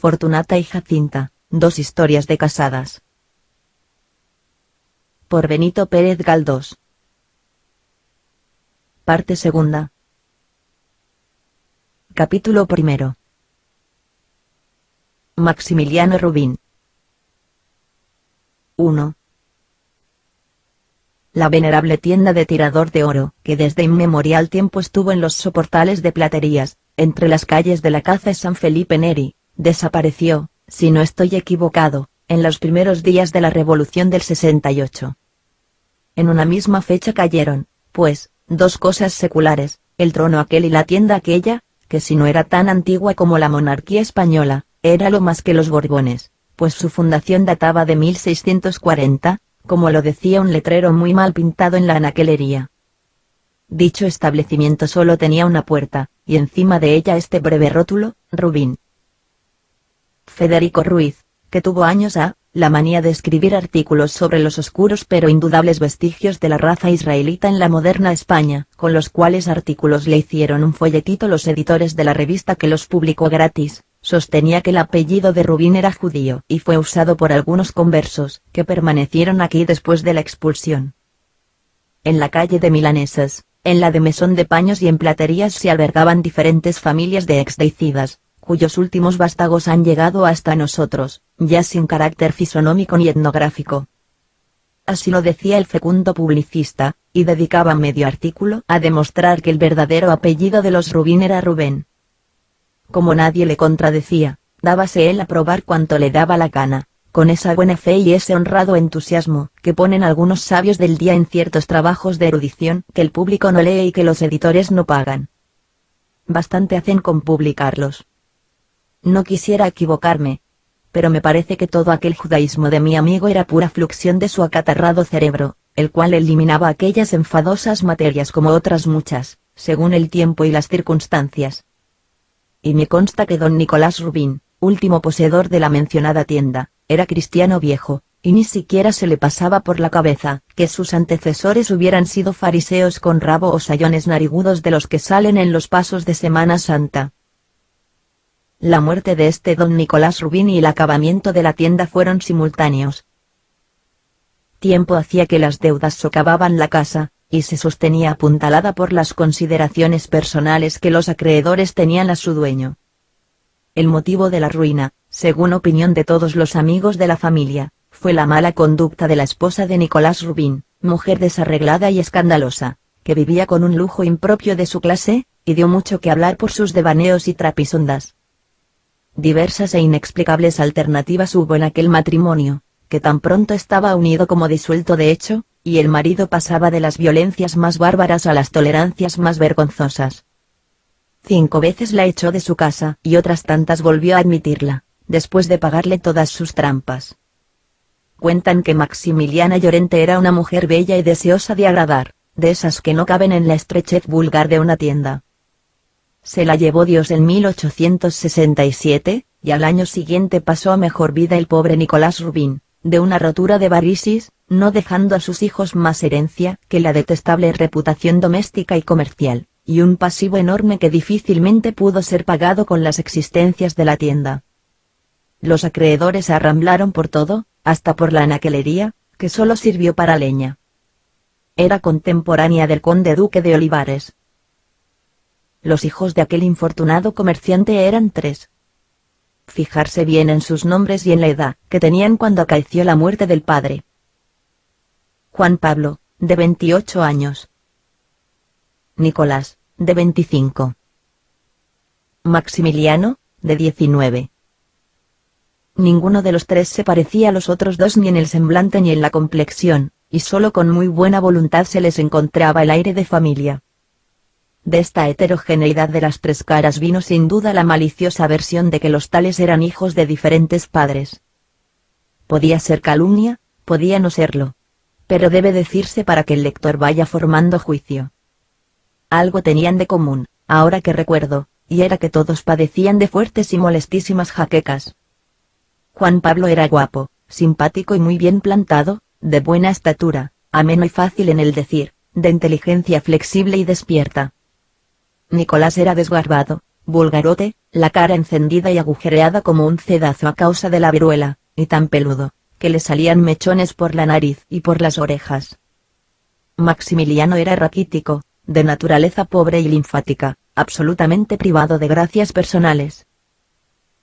Fortunata y Jacinta, dos historias de casadas. Por Benito Pérez Galdós. Parte segunda. Capítulo primero. Maximiliano Rubín. 1. La venerable tienda de tirador de oro, que desde inmemorial tiempo estuvo en los soportales de platerías, entre las calles de la Caza y San Felipe Neri, desapareció, si no estoy equivocado, en los primeros días de la Revolución del 68. En una misma fecha cayeron, pues, dos cosas seculares, el trono aquel y la tienda aquella, que si no era tan antigua como la monarquía española, era lo más que los Borbones, pues su fundación databa de 1640, como lo decía un letrero muy mal pintado en la anaquelería. Dicho establecimiento solo tenía una puerta, y encima de ella este breve rótulo, Rubín. Federico Ruiz, que tuvo años la manía de escribir artículos sobre los oscuros pero indudables vestigios de la raza israelita en la moderna España, con los cuales artículos le hicieron un folletito los editores de la revista que los publicó gratis, sostenía que el apellido de Rubín era judío y fue usado por algunos conversos, que permanecieron aquí después de la expulsión. En la calle de Milanesas, en la de Mesón de Paños y en Platerías se albergaban diferentes familias de exdeicidas, cuyos últimos vástagos han llegado hasta nosotros, ya sin carácter fisonómico ni etnográfico. Así lo decía el fecundo publicista, y dedicaba medio artículo a demostrar que el verdadero apellido de los Rubín era Rubén. Como nadie le contradecía, dábase él a probar cuanto le daba la gana, con esa buena fe y ese honrado entusiasmo que ponen algunos sabios del día en ciertos trabajos de erudición que el público no lee y que los editores no pagan. Bastante hacen con publicarlos. No quisiera equivocarme, pero me parece que todo aquel judaísmo de mi amigo era pura fluxión de su acatarrado cerebro, el cual eliminaba aquellas enfadosas materias como otras muchas, según el tiempo y las circunstancias. Y me consta que don Nicolás Rubín, último poseedor de la mencionada tienda, era cristiano viejo, y ni siquiera se le pasaba por la cabeza que sus antecesores hubieran sido fariseos con rabo o sayones narigudos de los que salen en los pasos de Semana Santa. La muerte de este don Nicolás Rubín y el acabamiento de la tienda fueron simultáneos. Tiempo hacía que las deudas socavaban la casa, y se sostenía apuntalada por las consideraciones personales que los acreedores tenían a su dueño. El motivo de la ruina, según opinión de todos los amigos de la familia, fue la mala conducta de la esposa de Nicolás Rubín, mujer desarreglada y escandalosa, que vivía con un lujo impropio de su clase, y dio mucho que hablar por sus devaneos y trapisondas. Diversas e inexplicables alternativas hubo en aquel matrimonio, que tan pronto estaba unido como disuelto de hecho, y el marido pasaba de las violencias más bárbaras a las tolerancias más vergonzosas. 5 veces la echó de su casa y otras tantas volvió a admitirla, después de pagarle todas sus trampas. Cuentan que Maximiliana Llorente era una mujer bella y deseosa de agradar, de esas que no caben en la estrechez vulgar de una tienda. Se la llevó Dios en 1867, y al año siguiente pasó a mejor vida el pobre Nicolás Rubín, de una rotura de varicis, no dejando a sus hijos más herencia que la detestable reputación doméstica y comercial, y un pasivo enorme que difícilmente pudo ser pagado con las existencias de la tienda. Los acreedores arramblaron por todo, hasta por la anaquelería, que solo sirvió para leña. Era contemporánea del conde duque de Olivares. Los hijos de aquel infortunado comerciante eran 3. Fijarse bien en sus nombres y en la edad que tenían cuando acaeció la muerte del padre. Juan Pablo, de 28 años. Nicolás, de 25. Maximiliano, de 19. Ninguno de los 3 se parecía a los otros 2 ni en el semblante ni en la complexión, y solo con muy buena voluntad se les encontraba el aire de familia. De esta heterogeneidad de las 3 caras vino sin duda la maliciosa versión de que los tales eran hijos de diferentes padres. Podía ser calumnia, podía no serlo. Pero debe decirse para que el lector vaya formando juicio. Algo tenían de común, ahora que recuerdo, y era que todos padecían de fuertes y molestísimas jaquecas. Juan Pablo era guapo, simpático y muy bien plantado, de buena estatura, ameno y fácil en el decir, de inteligencia flexible y despierta. Nicolás era desgarbado, vulgarote, la cara encendida y agujereada como un cedazo a causa de la viruela, y tan peludo, que le salían mechones por la nariz y por las orejas. Maximiliano era raquítico, de naturaleza pobre y linfática, absolutamente privado de gracias personales.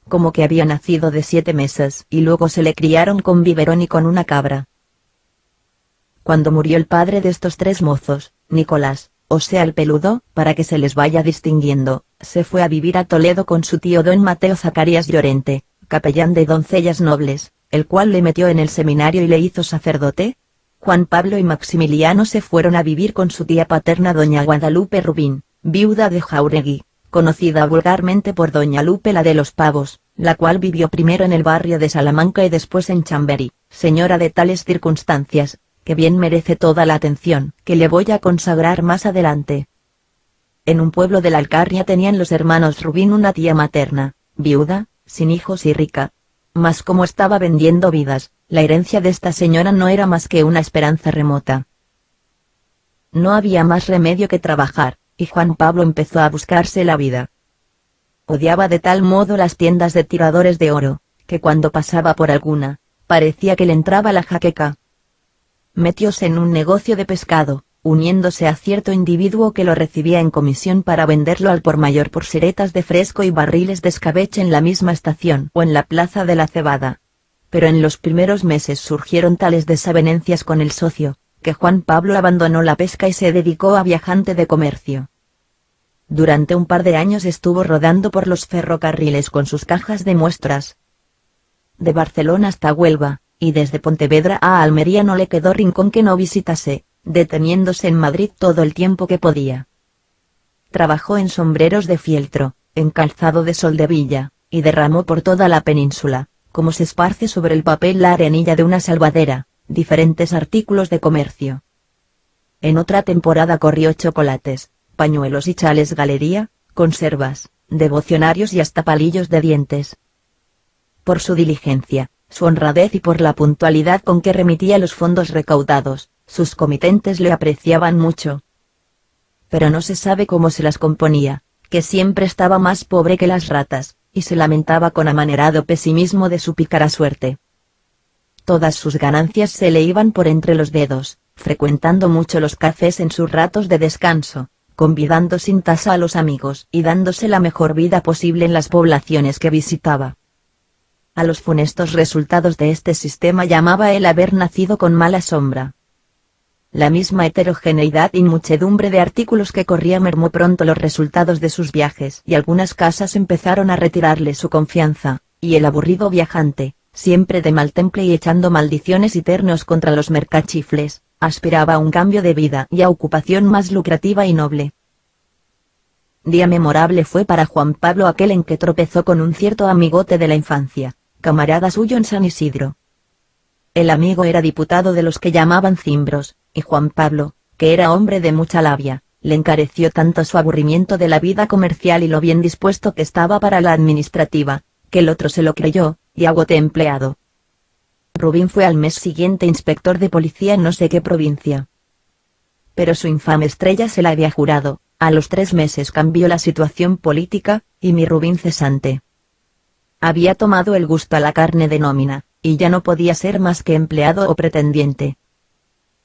Como que había nacido de 7 meses y luego se le criaron con biberón y con una cabra. Cuando murió el padre de estos 3 mozos, Nicolás, o sea el peludo, para que se les vaya distinguiendo, se fue a vivir a Toledo con su tío don Mateo Zacarías Llorente, capellán de doncellas nobles, el cual le metió en el seminario y le hizo sacerdote. Juan Pablo y Maximiliano se fueron a vivir con su tía paterna doña Guadalupe Rubín, viuda de Jáuregui, conocida vulgarmente por doña Lupe la de los Pavos, la cual vivió primero en el barrio de Salamanca y después en Chamberí, señora de tales circunstancias, que bien merece toda la atención que le voy a consagrar más adelante. En un pueblo de la Alcarria tenían los hermanos Rubín una tía materna, viuda, sin hijos y rica. Mas como estaba vendiendo vidas, la herencia de esta señora no era más que una esperanza remota. No había más remedio que trabajar, y Juan Pablo empezó a buscarse la vida. Odiaba de tal modo las tiendas de tiradores de oro, que cuando pasaba por alguna, parecía que le entraba la jaqueca. Metióse en un negocio de pescado, uniéndose a cierto individuo que lo recibía en comisión para venderlo al por mayor por seretas de fresco y barriles de escabeche en la misma estación o en la plaza de la Cebada. Pero en los primeros meses surgieron tales desavenencias con el socio, que Juan Pablo abandonó la pesca y se dedicó a viajante de comercio. Durante un par de años estuvo rodando por los ferrocarriles con sus cajas de muestras. De Barcelona hasta Huelva, y desde Pontevedra a Almería no le quedó rincón que no visitase, deteniéndose en Madrid todo el tiempo que podía. Trabajó en sombreros de fieltro, en calzado de Soldevilla, y derramó por toda la península, como se esparce sobre el papel la arenilla de una salvadera, diferentes artículos de comercio. En otra temporada corrió chocolates, pañuelos y chales galería, conservas, devocionarios y hasta palillos de dientes. Por su diligencia, su honradez y por la puntualidad con que remitía los fondos recaudados, sus comitentes le apreciaban mucho. Pero no se sabe cómo se las componía, que siempre estaba más pobre que las ratas, y se lamentaba con amanerado pesimismo de su pícara suerte. Todas sus ganancias se le iban por entre los dedos, frecuentando mucho los cafés en sus ratos de descanso, convidando sin tasa a los amigos y dándose la mejor vida posible en las poblaciones que visitaba. A los funestos resultados de este sistema llamaba él haber nacido con mala sombra. La misma heterogeneidad y muchedumbre de artículos que corría mermó pronto los resultados de sus viajes y algunas casas empezaron a retirarle su confianza, y el aburrido viajante, siempre de mal temple y echando maldiciones y ternos contra los mercachifles, aspiraba a un cambio de vida y a ocupación más lucrativa y noble. Día memorable fue para Juan Pablo aquel en que tropezó con un cierto amigote de la infancia, camarada suyo en San Isidro. El amigo era diputado de los que llamaban cimbros, y Juan Pablo, que era hombre de mucha labia, le encareció tanto su aburrimiento de la vida comercial y lo bien dispuesto que estaba para la administrativa, que el otro se lo creyó, y agoté empleado. Rubín fue al mes siguiente inspector de policía en no sé qué provincia. Pero su infame estrella se la había jurado, a los 3 meses cambió la situación política, y mi Rubín cesante. Había tomado el gusto a la carne de nómina, y ya no podía ser más que empleado o pretendiente.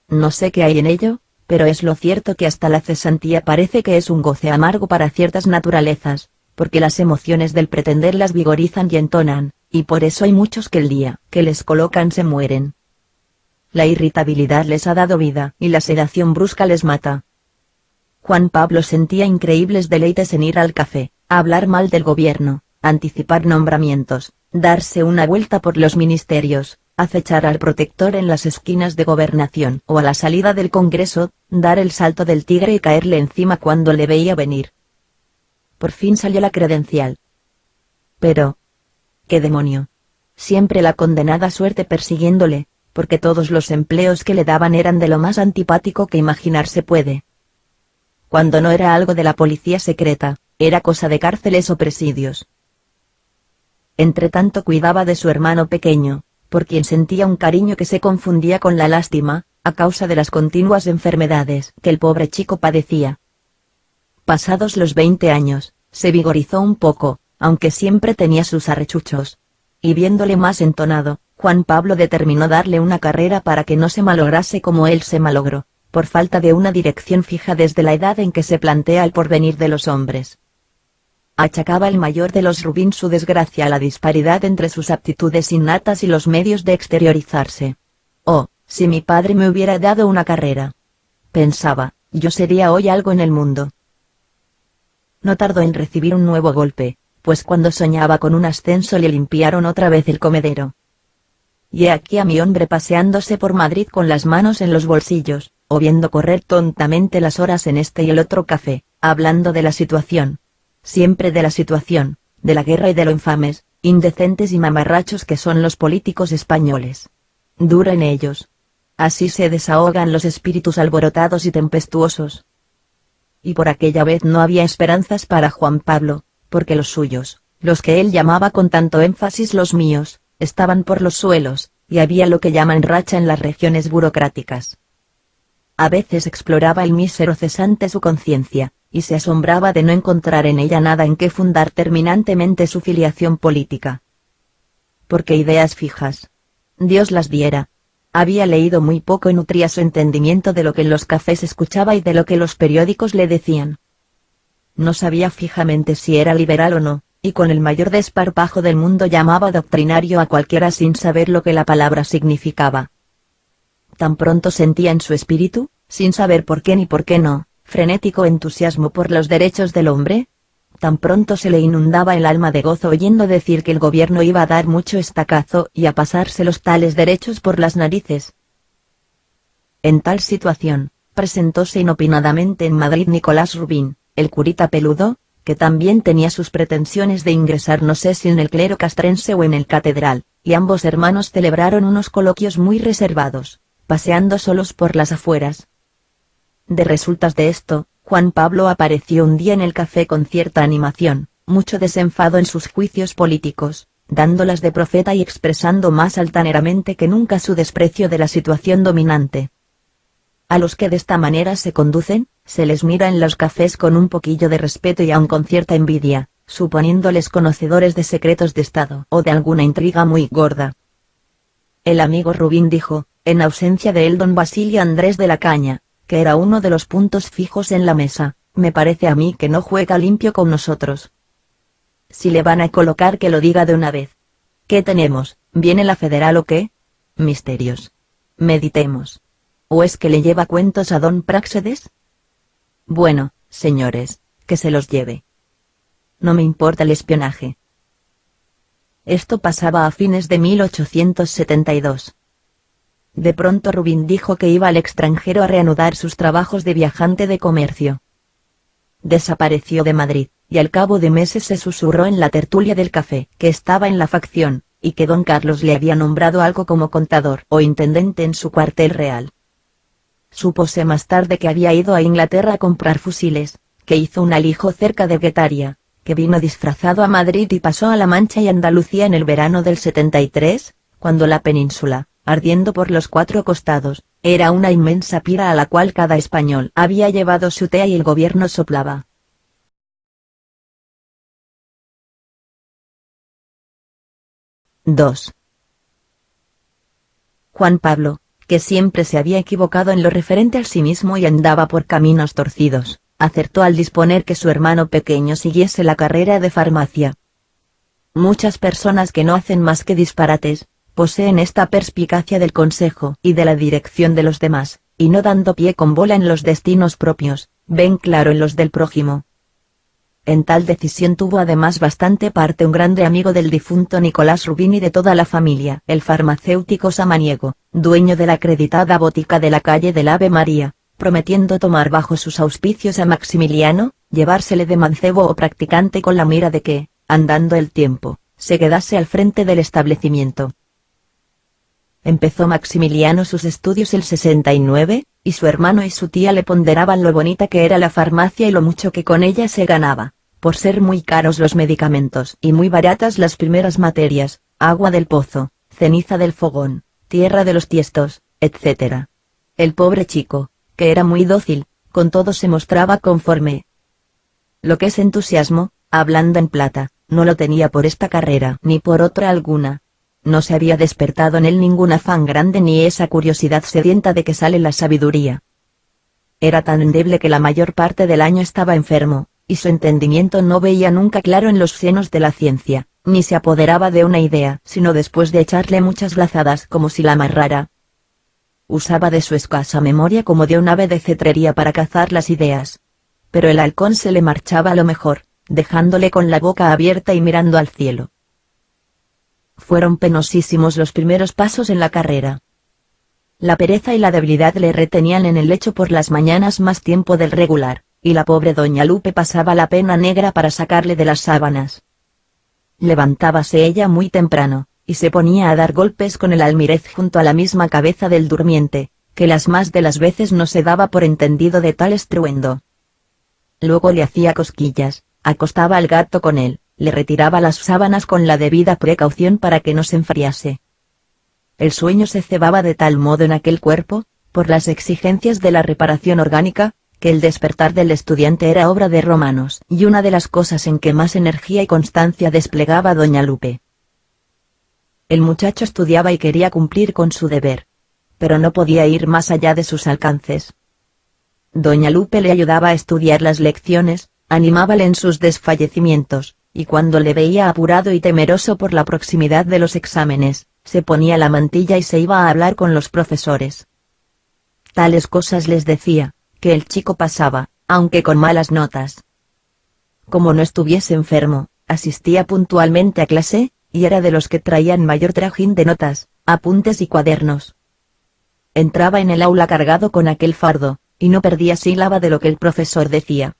No sé qué hay en ello, pero es lo cierto que hasta la cesantía parece que es un goce amargo para ciertas naturalezas, porque las emociones del pretender las vigorizan y entonan, y por eso hay muchos que el día que les colocan se mueren. La irritabilidad les ha dado vida y la sedación brusca les mata. Juan Pablo sentía increíbles deleites en ir al café, a hablar mal del gobierno, anticipar nombramientos, darse una vuelta por los ministerios, acechar al protector en las esquinas de gobernación o a la salida del Congreso, dar el salto del tigre y caerle encima cuando le veía venir. Por fin salió la credencial. Pero, ¡qué demonio! Siempre la condenada suerte persiguiéndole, porque todos los empleos que le daban eran de lo más antipático que imaginarse puede. Cuando no era algo de la policía secreta, era cosa de cárceles o presidios. Entretanto cuidaba de su hermano pequeño, por quien sentía un cariño que se confundía con la lástima, a causa de las continuas enfermedades que el pobre chico padecía. Pasados los 20 años, se vigorizó un poco, aunque siempre tenía sus arrechuchos. Y viéndole más entonado, Juan Pablo determinó darle una carrera para que no se malograse como él se malogró, por falta de una dirección fija desde la edad en que se plantea el porvenir de los hombres. Achacaba el mayor de los Rubín su desgracia a la disparidad entre sus aptitudes innatas y los medios de exteriorizarse. Oh, si mi padre me hubiera dado una carrera, pensaba, yo sería hoy algo en el mundo. No tardó en recibir un nuevo golpe, pues cuando soñaba con un ascenso le limpiaron otra vez el comedero. Y he aquí a mi hombre paseándose por Madrid con las manos en los bolsillos, o viendo correr tontamente las horas en este y el otro café, hablando de la situación. Siempre de la situación, de la guerra y de lo infames, indecentes y mamarrachos que son los políticos españoles. Duro en ellos. Así se desahogan los espíritus alborotados y tempestuosos. Y por aquella vez no había esperanzas para Juan Pablo, porque los suyos, los que él llamaba con tanto énfasis los míos, estaban por los suelos, y había lo que llaman racha en las regiones burocráticas. A veces exploraba el mísero cesante su conciencia, y se asombraba de no encontrar en ella nada en que fundar terminantemente su filiación política. Porque ideas fijas, Dios las diera. Había leído muy poco y nutría su entendimiento de lo que en los cafés escuchaba y de lo que los periódicos le decían. No sabía fijamente si era liberal o no, y con el mayor desparpajo del mundo llamaba doctrinario a cualquiera sin saber lo que la palabra significaba. Tan pronto sentía en su espíritu, sin saber por qué ni por qué no, frenético entusiasmo por los derechos del hombre. Tan pronto se le inundaba el alma de gozo oyendo decir que el gobierno iba a dar mucho estacazo y a pasarse los tales derechos por las narices. En tal situación, presentóse inopinadamente en Madrid Nicolás Rubín, el curita peludo, que también tenía sus pretensiones de ingresar no sé si en el clero castrense o en el catedral, y ambos hermanos celebraron unos coloquios muy reservados, paseando solos por las afueras. De resultas de esto, Juan Pablo apareció un día en el café con cierta animación, mucho desenfado en sus juicios políticos, dándolas de profeta y expresando más altaneramente que nunca su desprecio de la situación dominante. A los que de esta manera se conducen, se les mira en los cafés con un poquillo de respeto y aun con cierta envidia, suponiéndoles conocedores de secretos de Estado o de alguna intriga muy gorda. El amigo Rubín dijo, en ausencia de él don Basilio Andrés de la Caña, que era uno de los puntos fijos en la mesa, me parece a mí que no juega limpio con nosotros. Si le van a colocar que lo diga de una vez. ¿Qué tenemos? ¿Viene la federal o qué? Misterios. Meditemos. ¿O es que le lleva cuentos a don Práxedes? Bueno, señores, que se los lleve. No me importa el espionaje. Esto pasaba a fines de 1872. De pronto Rubín dijo que iba al extranjero a reanudar sus trabajos de viajante de comercio. Desapareció de Madrid, y al cabo de meses se susurró en la tertulia del café que estaba en la facción, y que don Carlos le había nombrado algo como contador o intendente en su cuartel real. Súpose más tarde que había ido a Inglaterra a comprar fusiles, que hizo un alijo cerca de Guetaria, que vino disfrazado a Madrid y pasó a La Mancha y Andalucía en el verano del 73, cuando la península, ardiendo por los cuatro costados, era una inmensa pira a la cual cada español había llevado su tea y el gobierno soplaba. 2. Juan Pablo, que siempre se había equivocado en lo referente a sí mismo y andaba por caminos torcidos, acertó al disponer que su hermano pequeño siguiese la carrera de farmacia. Muchas personas que no hacen más que disparates, poseen esta perspicacia del consejo y de la dirección de los demás, y no dando pie con bola en los destinos propios, ven claro en los del prójimo. En tal decisión tuvo además bastante parte un grande amigo del difunto Nicolás Rubín y de toda la familia, el farmacéutico Samaniego, dueño de la acreditada botica de la calle del Ave María, prometiendo tomar bajo sus auspicios a Maximiliano, llevársele de mancebo o practicante con la mira de que, andando el tiempo, se quedase al frente del establecimiento. Empezó Maximiliano sus estudios el 69, y su hermano y su tía le ponderaban lo bonita que era la farmacia y lo mucho que con ella se ganaba, por ser muy caros los medicamentos y muy baratas las primeras materias, agua del pozo, ceniza del fogón, tierra de los tiestos, etc. El pobre chico, que era muy dócil, con todo se mostraba conforme. Lo que es entusiasmo, hablando en plata, no lo tenía por esta carrera ni por otra alguna. No se había despertado en él ningún afán grande ni esa curiosidad sedienta de que sale la sabiduría. Era tan endeble que la mayor parte del año estaba enfermo, y su entendimiento no veía nunca claro en los senos de la ciencia, ni se apoderaba de una idea sino después de echarle muchas lazadas como si la amarrara. Usaba de su escasa memoria como de un ave de cetrería para cazar las ideas. Pero el halcón se le marchaba a lo mejor, dejándole con la boca abierta y mirando al cielo. Fueron penosísimos los primeros pasos en la carrera. La pereza y la debilidad le retenían en el lecho por las mañanas más tiempo del regular, y la pobre doña Lupe pasaba la pena negra para sacarle de las sábanas. Levantábase ella muy temprano, y se ponía a dar golpes con el almirez junto a la misma cabeza del durmiente, que las más de las veces no se daba por entendido de tal estruendo. Luego le hacía cosquillas, acostaba al gato con él, le retiraba las sábanas con la debida precaución para que no se enfriase. El sueño se cebaba de tal modo en aquel cuerpo, por las exigencias de la reparación orgánica, que el despertar del estudiante era obra de romanos y una de las cosas en que más energía y constancia desplegaba doña Lupe. El muchacho estudiaba y quería cumplir con su deber, pero no podía ir más allá de sus alcances. Doña Lupe le ayudaba a estudiar las lecciones, animábale en sus desfallecimientos, y cuando le veía apurado y temeroso por la proximidad de los exámenes, se ponía la mantilla y se iba a hablar con los profesores. Tales cosas les decía, que el chico pasaba, aunque con malas notas. Como no estuviese enfermo, asistía puntualmente a clase, y era de los que traían mayor trajín de notas, apuntes y cuadernos. Entraba en el aula cargado con aquel fardo, y no perdía sílaba de lo que el profesor decía.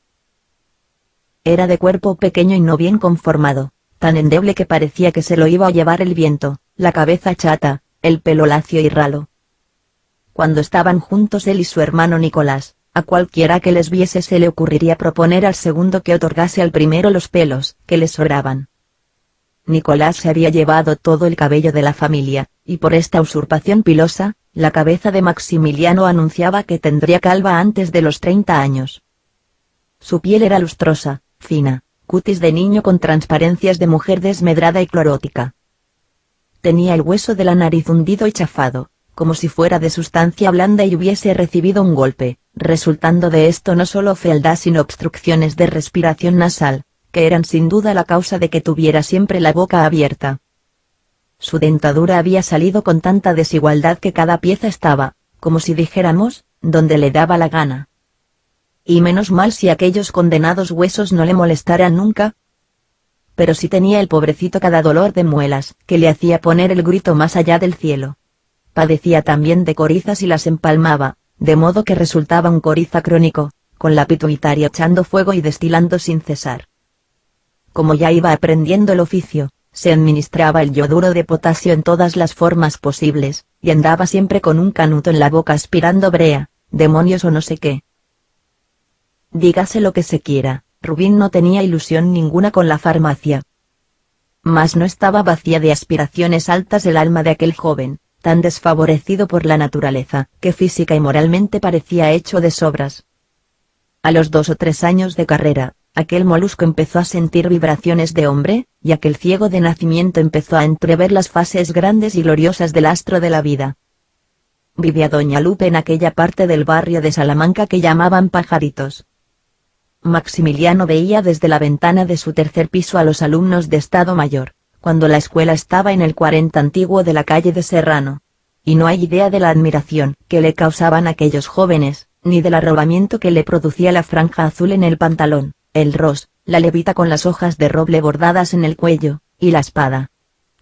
Era de cuerpo pequeño y no bien conformado, tan endeble que parecía que se lo iba a llevar el viento, la cabeza chata, el pelo lacio y ralo. Cuando estaban juntos él y su hermano Nicolás, a cualquiera que les viese se le ocurriría proponer al segundo que otorgase al primero los pelos que le sobraban. Nicolás se había llevado todo el cabello de la familia, y por esta usurpación pilosa, la cabeza de Maximiliano anunciaba que tendría calva antes de los 30 años. Su piel era lustrosa, fina, cutis de niño con transparencias de mujer desmedrada y clorótica. Tenía el hueso de la nariz hundido y chafado, como si fuera de sustancia blanda y hubiese recibido un golpe, resultando de esto no solo fealdad sino obstrucciones de respiración nasal, que eran sin duda la causa de que tuviera siempre la boca abierta. Su dentadura había salido con tanta desigualdad que cada pieza estaba, como si dijéramos, donde le daba la gana. Y menos mal si aquellos condenados huesos no le molestaran nunca. Pero si tenía el pobrecito cada dolor de muelas, que le hacía poner el grito más allá del cielo. Padecía también de corizas y las empalmaba, de modo que resultaba un coriza crónico, con la pituitaria echando fuego y destilando sin cesar. Como ya iba aprendiendo el oficio, se administraba el yoduro de potasio en todas las formas posibles, y andaba siempre con un canuto en la boca aspirando brea, demonios o no sé qué. Dígase lo que se quiera, Rubín no tenía ilusión ninguna con la farmacia. Mas no estaba vacía de aspiraciones altas el alma de aquel joven, tan desfavorecido por la naturaleza, que física y moralmente parecía hecho de sobras. A los 2 o 3 años de carrera, aquel molusco empezó a sentir vibraciones de hombre, y aquel ciego de nacimiento empezó a entrever las fases grandes y gloriosas del astro de la vida. Vivía doña Lupe en aquella parte del barrio de Salamanca que llamaban Pajaritos. Maximiliano veía desde la ventana de su tercer piso a los alumnos de Estado Mayor, cuando la escuela estaba en el 40 antiguo de la calle de Serrano. Y no hay idea de la admiración que le causaban aquellos jóvenes, ni del arrobamiento que le producía la franja azul en el pantalón, el ros, la levita con las hojas de roble bordadas en el cuello, y la espada.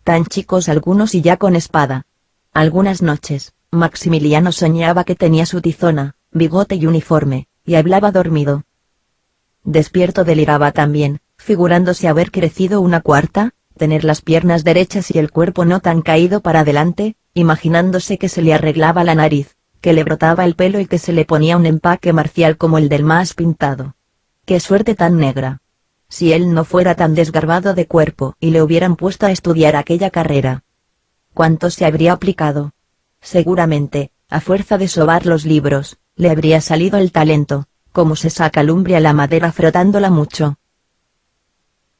Tan chicos algunos y ya con espada. Algunas noches, Maximiliano soñaba que tenía su tizona, bigote y uniforme, y hablaba dormido. Despierto deliraba también, figurándose haber crecido una cuarta, tener las piernas derechas y el cuerpo no tan caído para adelante, imaginándose que se le arreglaba la nariz, que le brotaba el pelo y que se le ponía un empaque marcial como el del más pintado. ¡Qué suerte tan negra! Si él no fuera tan desgarbado de cuerpo y le hubieran puesto a estudiar aquella carrera. ¿Cuánto se habría aplicado? Seguramente, a fuerza de sobar los libros, le habría salido el talento, como se saca lumbre a la madera frotándola mucho.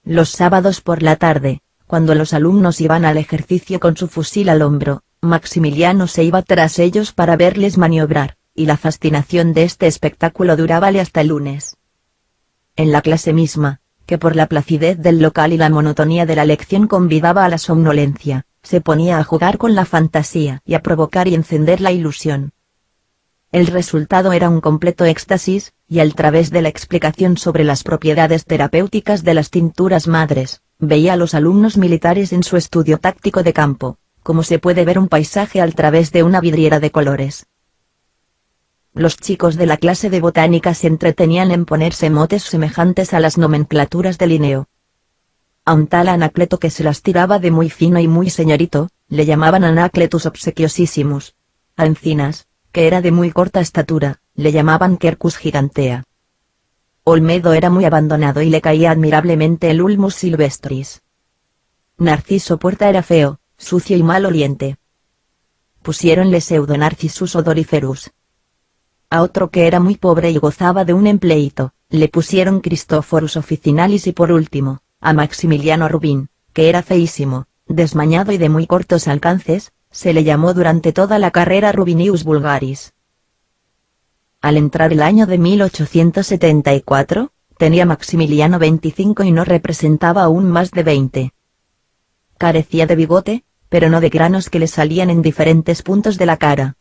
Los sábados por la tarde, cuando los alumnos iban al ejercicio con su fusil al hombro, Maximiliano se iba tras ellos para verles maniobrar, y la fascinación de este espectáculo durábale hasta el lunes. En la clase misma, que por la placidez del local y la monotonía de la lección convidaba a la somnolencia, se ponía a jugar con la fantasía y a provocar y encender la ilusión. El resultado era un completo éxtasis, y al través de la explicación sobre las propiedades terapéuticas de las tinturas madres, veía a los alumnos militares en su estudio táctico de campo, como se puede ver un paisaje al través de una vidriera de colores. Los chicos de la clase de botánica se entretenían en ponerse motes semejantes a las nomenclaturas de Linneo. A un tal Anacleto que se las tiraba de muy fino y muy señorito, le llamaban Anacletus obsequiosissimus. A Encinas, que era de muy corta estatura, le llamaban Quercus gigantea. Olmedo era muy abandonado y le caía admirablemente el Ulmus silvestris. Narciso Puerta era feo, sucio y mal oliente. Pusiéronle pseudo Narcissus odoriferus. A otro que era muy pobre y gozaba de un empleito, le pusieron Christophorus officinalis y por último, a Maximiliano Rubin, que era feísimo, desmañado y de muy cortos alcances, se le llamó durante toda la carrera Rubinius vulgaris. Al entrar el año de 1874, tenía Maximiliano 25 y no representaba aún más de 20. Carecía de bigote, pero no de granos que le salían en diferentes puntos de la cara.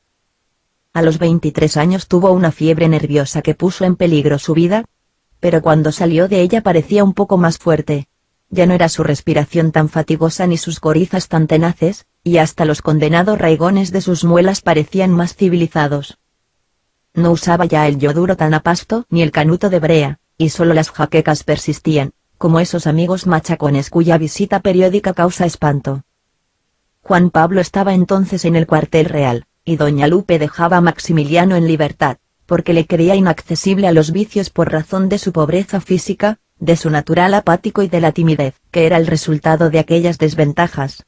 A los 23 años tuvo una fiebre nerviosa que puso en peligro su vida, pero cuando salió de ella parecía un poco más fuerte. Ya no era su respiración tan fatigosa ni sus corizas tan tenaces, y hasta los condenados raigones de sus muelas parecían más civilizados. No usaba ya el yoduro tan a pasto ni el canuto de brea, y solo las jaquecas persistían, como esos amigos machacones cuya visita periódica causa espanto. Juan Pablo estaba entonces en el cuartel real, y doña Lupe dejaba a Maximiliano en libertad, porque le creía inaccesible a los vicios por razón de su pobreza física, de su natural apático y de la timidez, que era el resultado de aquellas desventajas.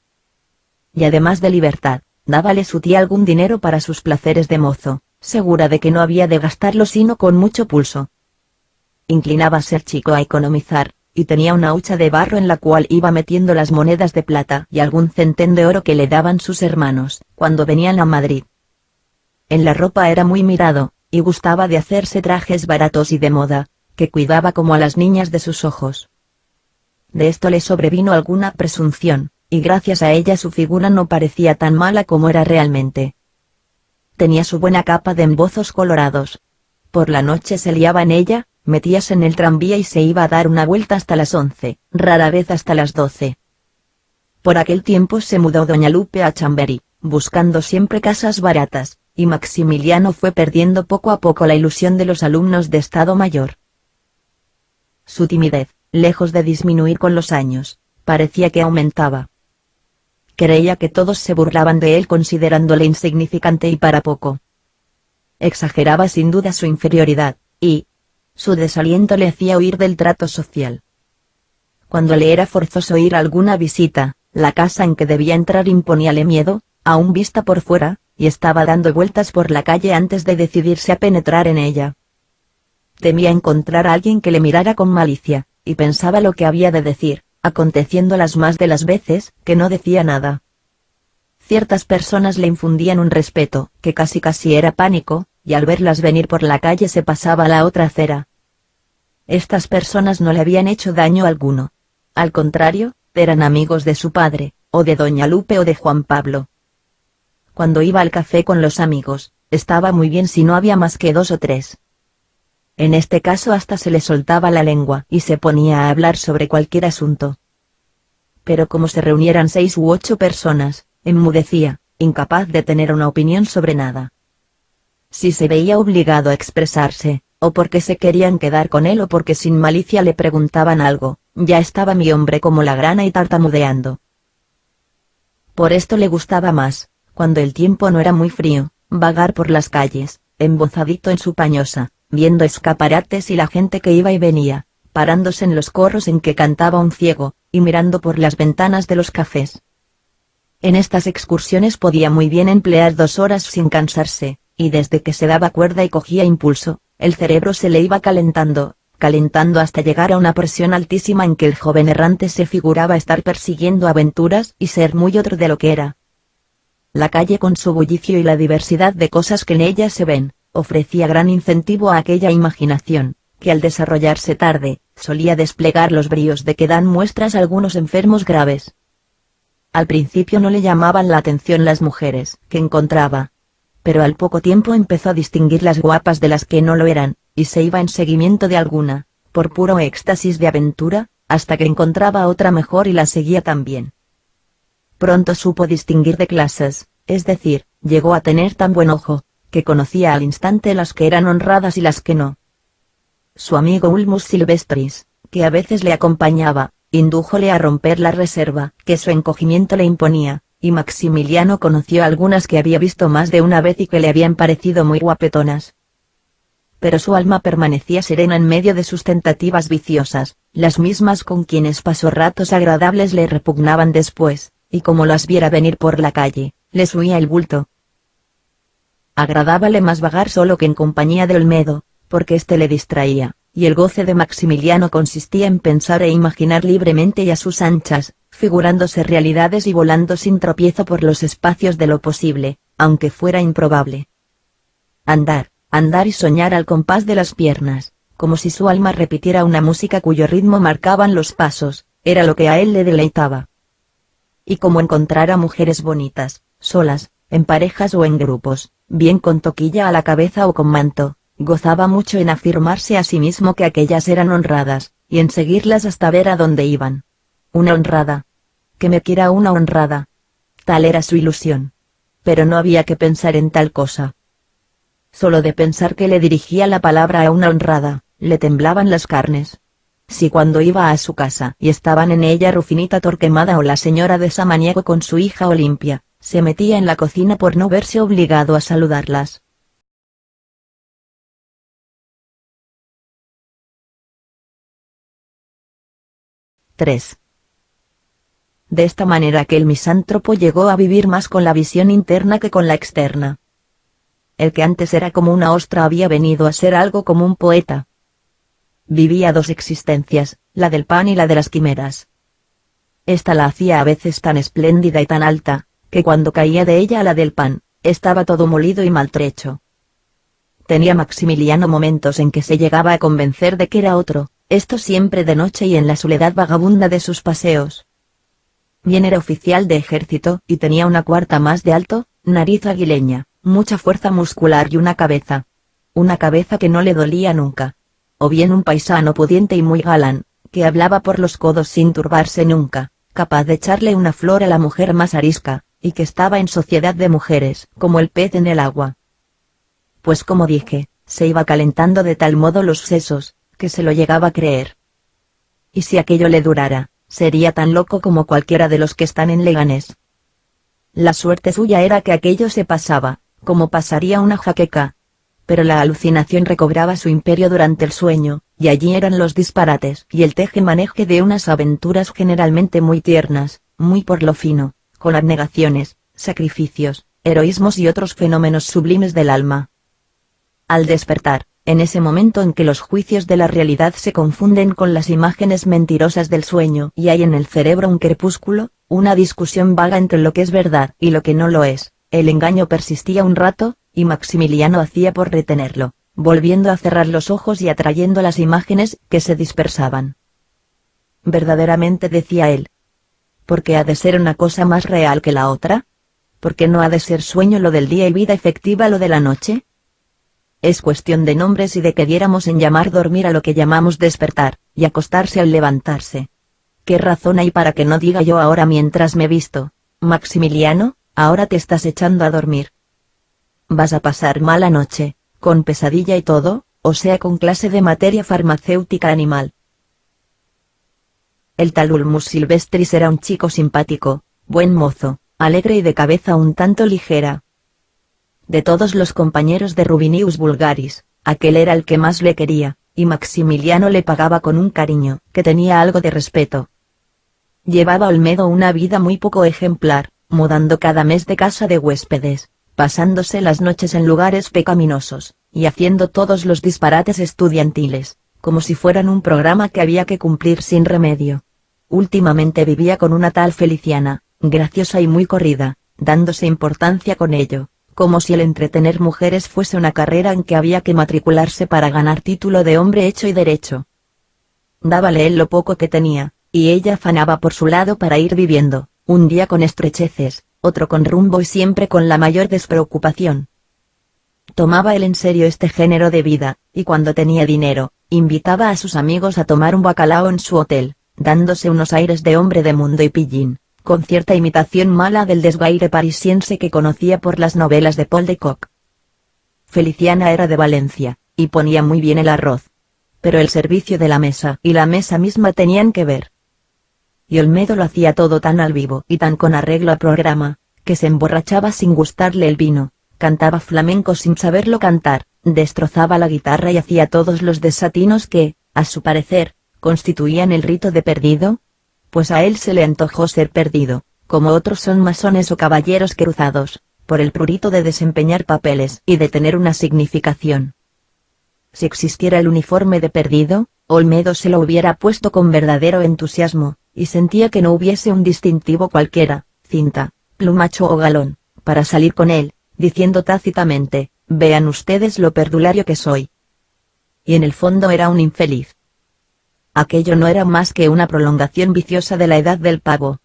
Y además de libertad, dábale su tía algún dinero para sus placeres de mozo, segura de que no había de gastarlo sino con mucho pulso. Inclinábase el chico a economizar, y tenía una hucha de barro en la cual iba metiendo las monedas de plata y algún centén de oro que le daban sus hermanos, cuando venían a Madrid. En la ropa era muy mirado, y gustaba de hacerse trajes baratos y de moda, que cuidaba como a las niñas de sus ojos. De esto le sobrevino alguna presunción, y gracias a ella su figura no parecía tan mala como era realmente. Tenía su buena capa de embozos colorados. Por la noche se liaba en ella, metíase en el tranvía y se iba a dar una vuelta hasta las 11, rara vez hasta las 12. Por aquel tiempo se mudó doña Lupe a Chamberí, buscando siempre casas baratas, y Maximiliano fue perdiendo poco a poco la ilusión de los alumnos de Estado Mayor. Su timidez, lejos de disminuir con los años, parecía que aumentaba. Creía que todos se burlaban de él considerándole insignificante y para poco. Exageraba sin duda su inferioridad, y su desaliento le hacía huir del trato social. Cuando le era forzoso ir a alguna visita, la casa en que debía entrar imponíale miedo, aún vista por fuera, y estaba dando vueltas por la calle antes de decidirse a penetrar en ella. Temía encontrar a alguien que le mirara con malicia, y pensaba lo que había de decir, aconteciéndolas más de las veces que no decía nada. Ciertas personas le infundían un respeto, que casi era pánico, y al verlas venir por la calle se pasaba a la otra acera. Estas personas no le habían hecho daño alguno. Al contrario, eran amigos de su padre, o de doña Lupe o de Juan Pablo. Cuando iba al café con los amigos, estaba muy bien si no había más que 2 o 3. En este caso hasta se le soltaba la lengua y se ponía a hablar sobre cualquier asunto. Pero como se reunieran 6 u 8 personas, enmudecía, incapaz de tener una opinión sobre nada. Si se veía obligado a expresarse, o porque se querían quedar con él o porque sin malicia le preguntaban algo, ya estaba mi hombre como la grana y tartamudeando. Por esto le gustaba más, cuando el tiempo no era muy frío, vagar por las calles, embozadito en su pañosa, viendo escaparates y la gente que iba y venía, parándose en los corros en que cantaba un ciego, y mirando por las ventanas de los cafés. En estas excursiones podía muy bien emplear 2 horas sin cansarse, y desde que se daba cuerda y cogía impulso, el cerebro se le iba calentando, calentando hasta llegar a una presión altísima en que el joven errante se figuraba estar persiguiendo aventuras y ser muy otro de lo que era. La calle con su bullicio y la diversidad de cosas que en ella se ven, ofrecía gran incentivo a aquella imaginación, que al desarrollarse tarde, solía desplegar los bríos de que dan muestras algunos enfermos graves. Al principio no le llamaban la atención las mujeres que encontraba, pero al poco tiempo empezó a distinguir las guapas de las que no lo eran, y se iba en seguimiento de alguna, por puro éxtasis de aventura, hasta que encontraba otra mejor y la seguía también. Pronto supo distinguir de clases, es decir, llegó a tener tan buen ojo, que conocía al instante las que eran honradas y las que no. Su amigo Ulmus Silvestris, que a veces le acompañaba, indújole a romper la reserva que su encogimiento le imponía, y Maximiliano conoció algunas que había visto más de una vez y que le habían parecido muy guapetonas. Pero su alma permanecía serena en medio de sus tentativas viciosas, las mismas con quienes pasó ratos agradables le repugnaban después, y como las viera venir por la calle, les huía el bulto. Agradábale más vagar solo que en compañía de Olmedo, porque éste le distraía, y el goce de Maximiliano consistía en pensar e imaginar libremente y a sus anchas, figurándose realidades y volando sin tropiezo por los espacios de lo posible, aunque fuera improbable. Andar, andar y soñar al compás de las piernas, como si su alma repitiera una música cuyo ritmo marcaban los pasos, era lo que a él le deleitaba. Y como encontrar a mujeres bonitas, solas, en parejas o en grupos, bien con toquilla a la cabeza o con manto, gozaba mucho en afirmarse a sí mismo que aquellas eran honradas, y en seguirlas hasta ver a dónde iban. Una honrada. Que me quiera una honrada. Tal era su ilusión. Pero no había que pensar en tal cosa. Solo de pensar que le dirigía la palabra a una honrada, le temblaban las carnes. Si cuando iba a su casa y estaban en ella Rufinita Torquemada o la señora de Samaniego con su hija Olimpia, se metía en la cocina por no verse obligado a saludarlas. De esta manera que el misántropo llegó a vivir más con la visión interna que con la externa. El que antes era como una ostra había venido a ser algo como un poeta. Vivía dos existencias, la del pan y la de las quimeras. Esta la hacía a veces tan espléndida y tan alta, que cuando caía de ella a la del pan, estaba todo molido y maltrecho. Tenía Maximiliano momentos en que se llegaba a convencer de que era otro, esto siempre de noche y en la soledad vagabunda de sus paseos. Bien era oficial de ejército y tenía una cuarta más de alto, nariz aguileña, mucha fuerza muscular y una cabeza que no le dolía nunca. O bien un paisano pudiente y muy galán, que hablaba por los codos sin turbarse nunca, capaz de echarle una flor a la mujer más arisca, y que estaba en sociedad de mujeres, como el pez en el agua. Pues como dije, se iba calentando de tal modo los sesos, que se lo llegaba a creer. Y si aquello le durara, sería tan loco como cualquiera de los que están en Leganés. La suerte suya era que aquello se pasaba, como pasaría una jaqueca. Pero la alucinación recobraba su imperio durante el sueño, y allí eran los disparates y el teje-maneje de unas aventuras generalmente muy tiernas, muy por lo fino, con abnegaciones, sacrificios, heroísmos y otros fenómenos sublimes del alma. Al despertar, en ese momento en que los juicios de la realidad se confunden con las imágenes mentirosas del sueño y hay en el cerebro un crepúsculo, una discusión vaga entre lo que es verdad y lo que no lo es, el engaño persistía un rato, y Maximiliano hacía por retenerlo, volviendo a cerrar los ojos y atrayendo las imágenes que se dispersaban. Verdaderamente decía él. ¿Por qué ha de ser una cosa más real que la otra? ¿Por qué no ha de ser sueño lo del día y vida efectiva lo de la noche? Es cuestión de nombres y de que diéramos en llamar dormir a lo que llamamos despertar, y acostarse al levantarse. ¿Qué razón hay para que no diga yo ahora mientras me visto, Maximiliano, ahora te estás echando a dormir? Vas a pasar mala noche, con pesadilla y todo, o sea con clase de materia farmacéutica animal. El tal Ulmus Silvestris era un chico simpático, buen mozo, alegre y de cabeza un tanto ligera. De todos los compañeros de Rubinius Vulgaris, aquel era el que más le quería, y Maximiliano le pagaba con un cariño que tenía algo de respeto. Llevaba Olmedo una vida muy poco ejemplar, mudando cada mes de casa de huéspedes, pasándose las noches en lugares pecaminosos, y haciendo todos los disparates estudiantiles, como si fueran un programa que había que cumplir sin remedio. Últimamente vivía con una tal Feliciana, graciosa y muy corrida, dándose importancia con ello, como si el entretener mujeres fuese una carrera en que había que matricularse para ganar título de hombre hecho y derecho. Dábale él lo poco que tenía, y ella afanaba por su lado para ir viviendo, un día con estrecheces, otro con rumbo y siempre con la mayor despreocupación. Tomaba él en serio este género de vida, y cuando tenía dinero, invitaba a sus amigos a tomar un bacalao en su hotel, dándose unos aires de hombre de mundo y pillín, con cierta imitación mala del desvaire parisiense que conocía por las novelas de Paul de Kock. Feliciana era de Valencia, y ponía muy bien el arroz. Pero el servicio de la mesa y la mesa misma tenían que ver. Y Olmedo lo hacía todo tan al vivo y tan con arreglo a programa, que se emborrachaba sin gustarle el vino, cantaba flamenco sin saberlo cantar, destrozaba la guitarra y hacía todos los desatinos que, a su parecer, constituían el rito de perdido, pues a él se le antojó ser perdido, como otros son masones o caballeros cruzados, por el prurito de desempeñar papeles y de tener una significación. Si existiera el uniforme de perdido, Olmedo se lo hubiera puesto con verdadero entusiasmo, y sentía que no hubiese un distintivo cualquiera, cinta, plumacho o galón, para salir con él, diciendo tácitamente, vean ustedes lo perdulario que soy. Y en el fondo era un infeliz. Aquello no era más que una prolongación viciosa de la edad del pavo.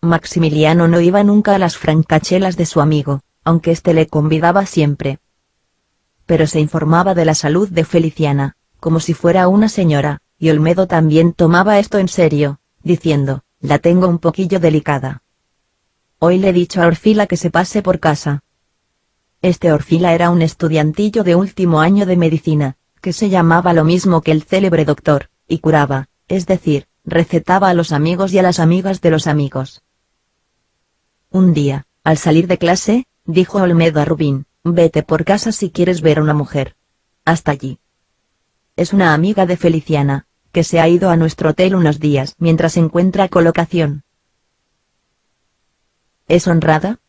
Maximiliano no iba nunca a las francachelas de su amigo, aunque éste le convidaba siempre. Pero se informaba de la salud de Feliciana, como si fuera una señora, y Olmedo también tomaba esto en serio, diciendo, la tengo un poquillo delicada. Hoy le he dicho a Orfila que se pase por casa. Este Orfila era un estudiantillo de último año de medicina, que se llamaba lo mismo que el célebre doctor, y curaba, es decir, recetaba a los amigos y a las amigas de los amigos. Un día, al salir de clase, dijo Olmedo a Rubín, vete por casa si quieres ver a una mujer. Hasta allí. Es una amiga de Feliciana, que se ha ido a nuestro hotel unos días mientras encuentra colocación. ¿Es honrada?,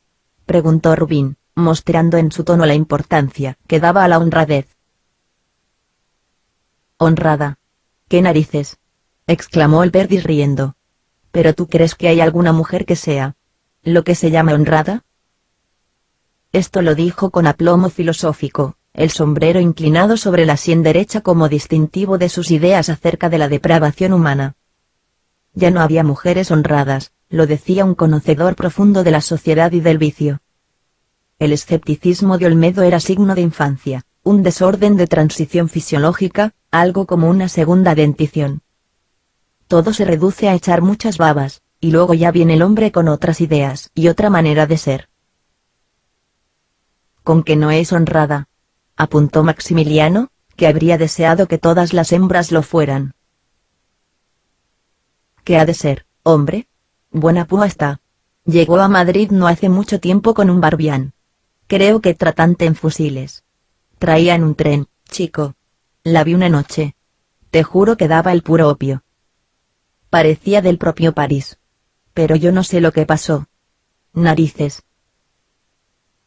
preguntó Rubín, mostrando en su tono la importancia que daba a la honradez. ¿Honrada? ¿Qué narices?, exclamó el Perdis riendo. ¿Pero tú crees que hay alguna mujer que sea lo que se llama honrada? Esto lo dijo con aplomo filosófico, el sombrero inclinado sobre la sien derecha como distintivo de sus ideas acerca de la depravación humana. Ya no había mujeres honradas, lo decía un conocedor profundo de la sociedad y del vicio. El escepticismo de Olmedo era signo de infancia, un desorden de transición fisiológica, algo como una segunda dentición. Todo se reduce a echar muchas babas, y luego ya viene el hombre con otras ideas y otra manera de ser. ¿Con que no es honrada?, apuntó Maximiliano, que habría deseado que todas las hembras lo fueran. ¿Qué ha de ser, hombre? Buena púa está. Llegó a Madrid no hace mucho tiempo con un barbián. Creo que tratante en fusiles. Traía en un tren, chico. La vi una noche. Te juro que daba el puro opio. Parecía del propio París. Pero yo no sé lo que pasó. Narices.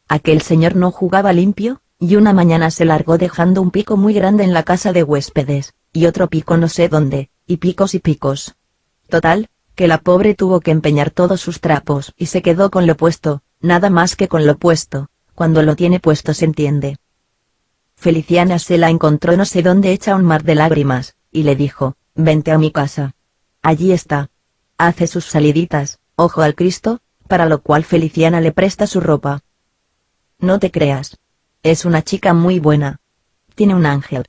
Aquel señor no jugaba limpio, y una mañana se largó dejando un pico muy grande en la casa de huéspedes, y otro pico no sé dónde, y picos y picos. Total, que la pobre tuvo que empeñar todos sus trapos y se quedó con lo puesto, nada más que con lo puesto, cuando lo tiene puesto se entiende. Feliciana se la encontró no sé dónde hecha un mar de lágrimas, y le dijo, vente a mi casa. Allí está. Hace sus saliditas, ojo al Cristo, para lo cual Feliciana le presta su ropa. No te creas. Es una chica muy buena. Tiene un ángel.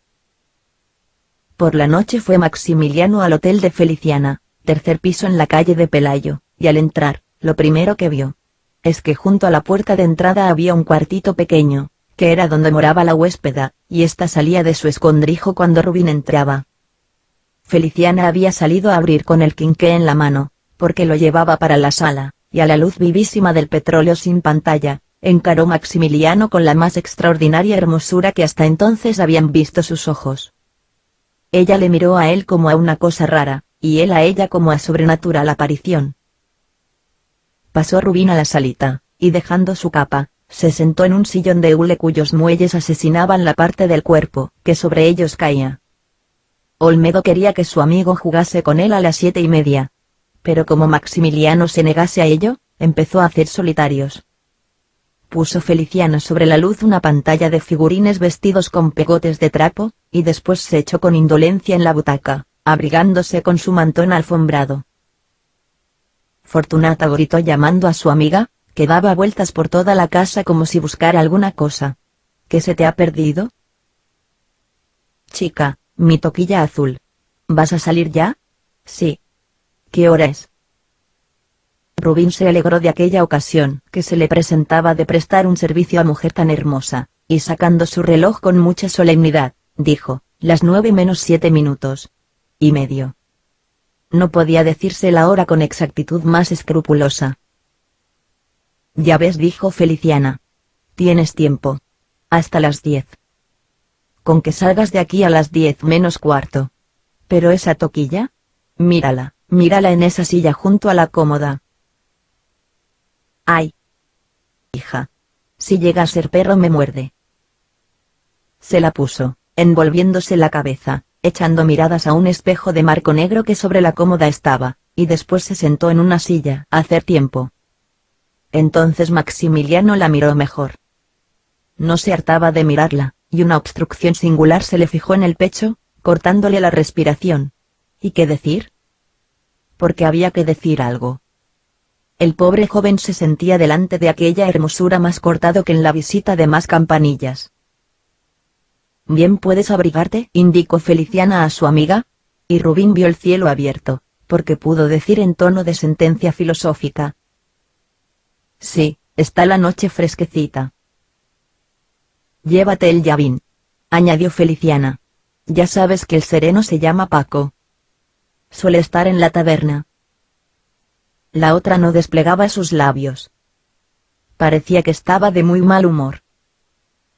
Por la noche fue Maximiliano al hotel de Feliciana, tercer piso en la calle de Pelayo, y al entrar, lo primero que vio es que junto a la puerta de entrada había un cuartito pequeño, que era donde moraba la huéspeda, y ésta salía de su escondrijo cuando Rubín entraba. Feliciana había salido a abrir con el quinqué en la mano, porque lo llevaba para la sala, y a la luz vivísima del petróleo sin pantalla, encaró Maximiliano con la más extraordinaria hermosura que hasta entonces habían visto sus ojos. Ella le miró a él como a una cosa rara, y él a ella como a sobrenatural aparición. Pasó Rubín a la salita, y dejando su capa, se sentó en un sillón de hule cuyos muelles asesinaban la parte del cuerpo que sobre ellos caía. Olmedo quería que su amigo jugase con él a las 7:30. Pero como Maximiliano se negase a ello, empezó a hacer solitarios. Puso Feliciana sobre la luz una pantalla de figurines vestidos con pegotes de trapo, y después se echó con indolencia en la butaca, abrigándose con su mantón alfombrado. Fortunata gritó llamando a su amiga, que daba vueltas por toda la casa como si buscara alguna cosa. ¿Qué se te ha perdido? Chica, mi toquilla azul. ¿Vas a salir ya? Sí. ¿Qué hora es? Rubín se alegró de aquella ocasión que se le presentaba de prestar un servicio a mujer tan hermosa, y sacando su reloj con mucha solemnidad, dijo, las 9:07. No podía decirse la hora con exactitud más escrupulosa. Ya ves, dijo Feliciana. Tienes tiempo. Hasta las 10. Con que salgas de aquí a las 10:15. Pero esa toquilla. Mírala, mírala en esa silla junto a la cómoda. Ay. Hija. Si llega a ser perro me muerde. Se la puso, envolviéndose la cabeza, echando miradas a un espejo de marco negro que sobre la cómoda estaba, y después se sentó en una silla a hacer tiempo. Entonces Maximiliano la miró mejor. No se hartaba de mirarla, y una obstrucción singular se le fijó en el pecho, cortándole la respiración. ¿Y qué decir? Porque había que decir algo. El pobre joven se sentía delante de aquella hermosura más cortado que en la visita de más campanillas. Bien, puedes abrigarte, indicó Feliciana a su amiga, y Rubín vio el cielo abierto, porque pudo decir en tono de sentencia filosófica. Sí, está la noche fresquecita. Llévate el llavín, añadió Feliciana. Ya sabes que el sereno se llama Paco. Suele estar en la taberna. La otra no desplegaba sus labios. Parecía que estaba de muy mal humor.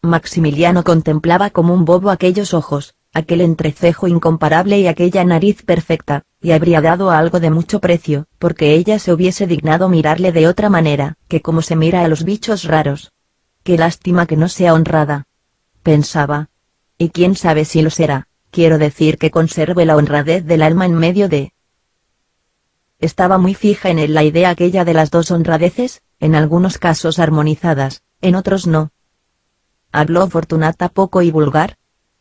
Maximiliano contemplaba como un bobo aquellos ojos, aquel entrecejo incomparable y aquella nariz perfecta, y habría dado algo de mucho precio, porque ella se hubiese dignado mirarle de otra manera, que como se mira a los bichos raros. Qué lástima que no sea honrada. Pensaba. Y quién sabe si lo será, quiero decir que conserve la honradez del alma en medio de... Estaba muy fija en él la idea aquella de las dos honradeces, en algunos casos armonizadas, en otros no. ¿Habló Fortunata poco y vulgar?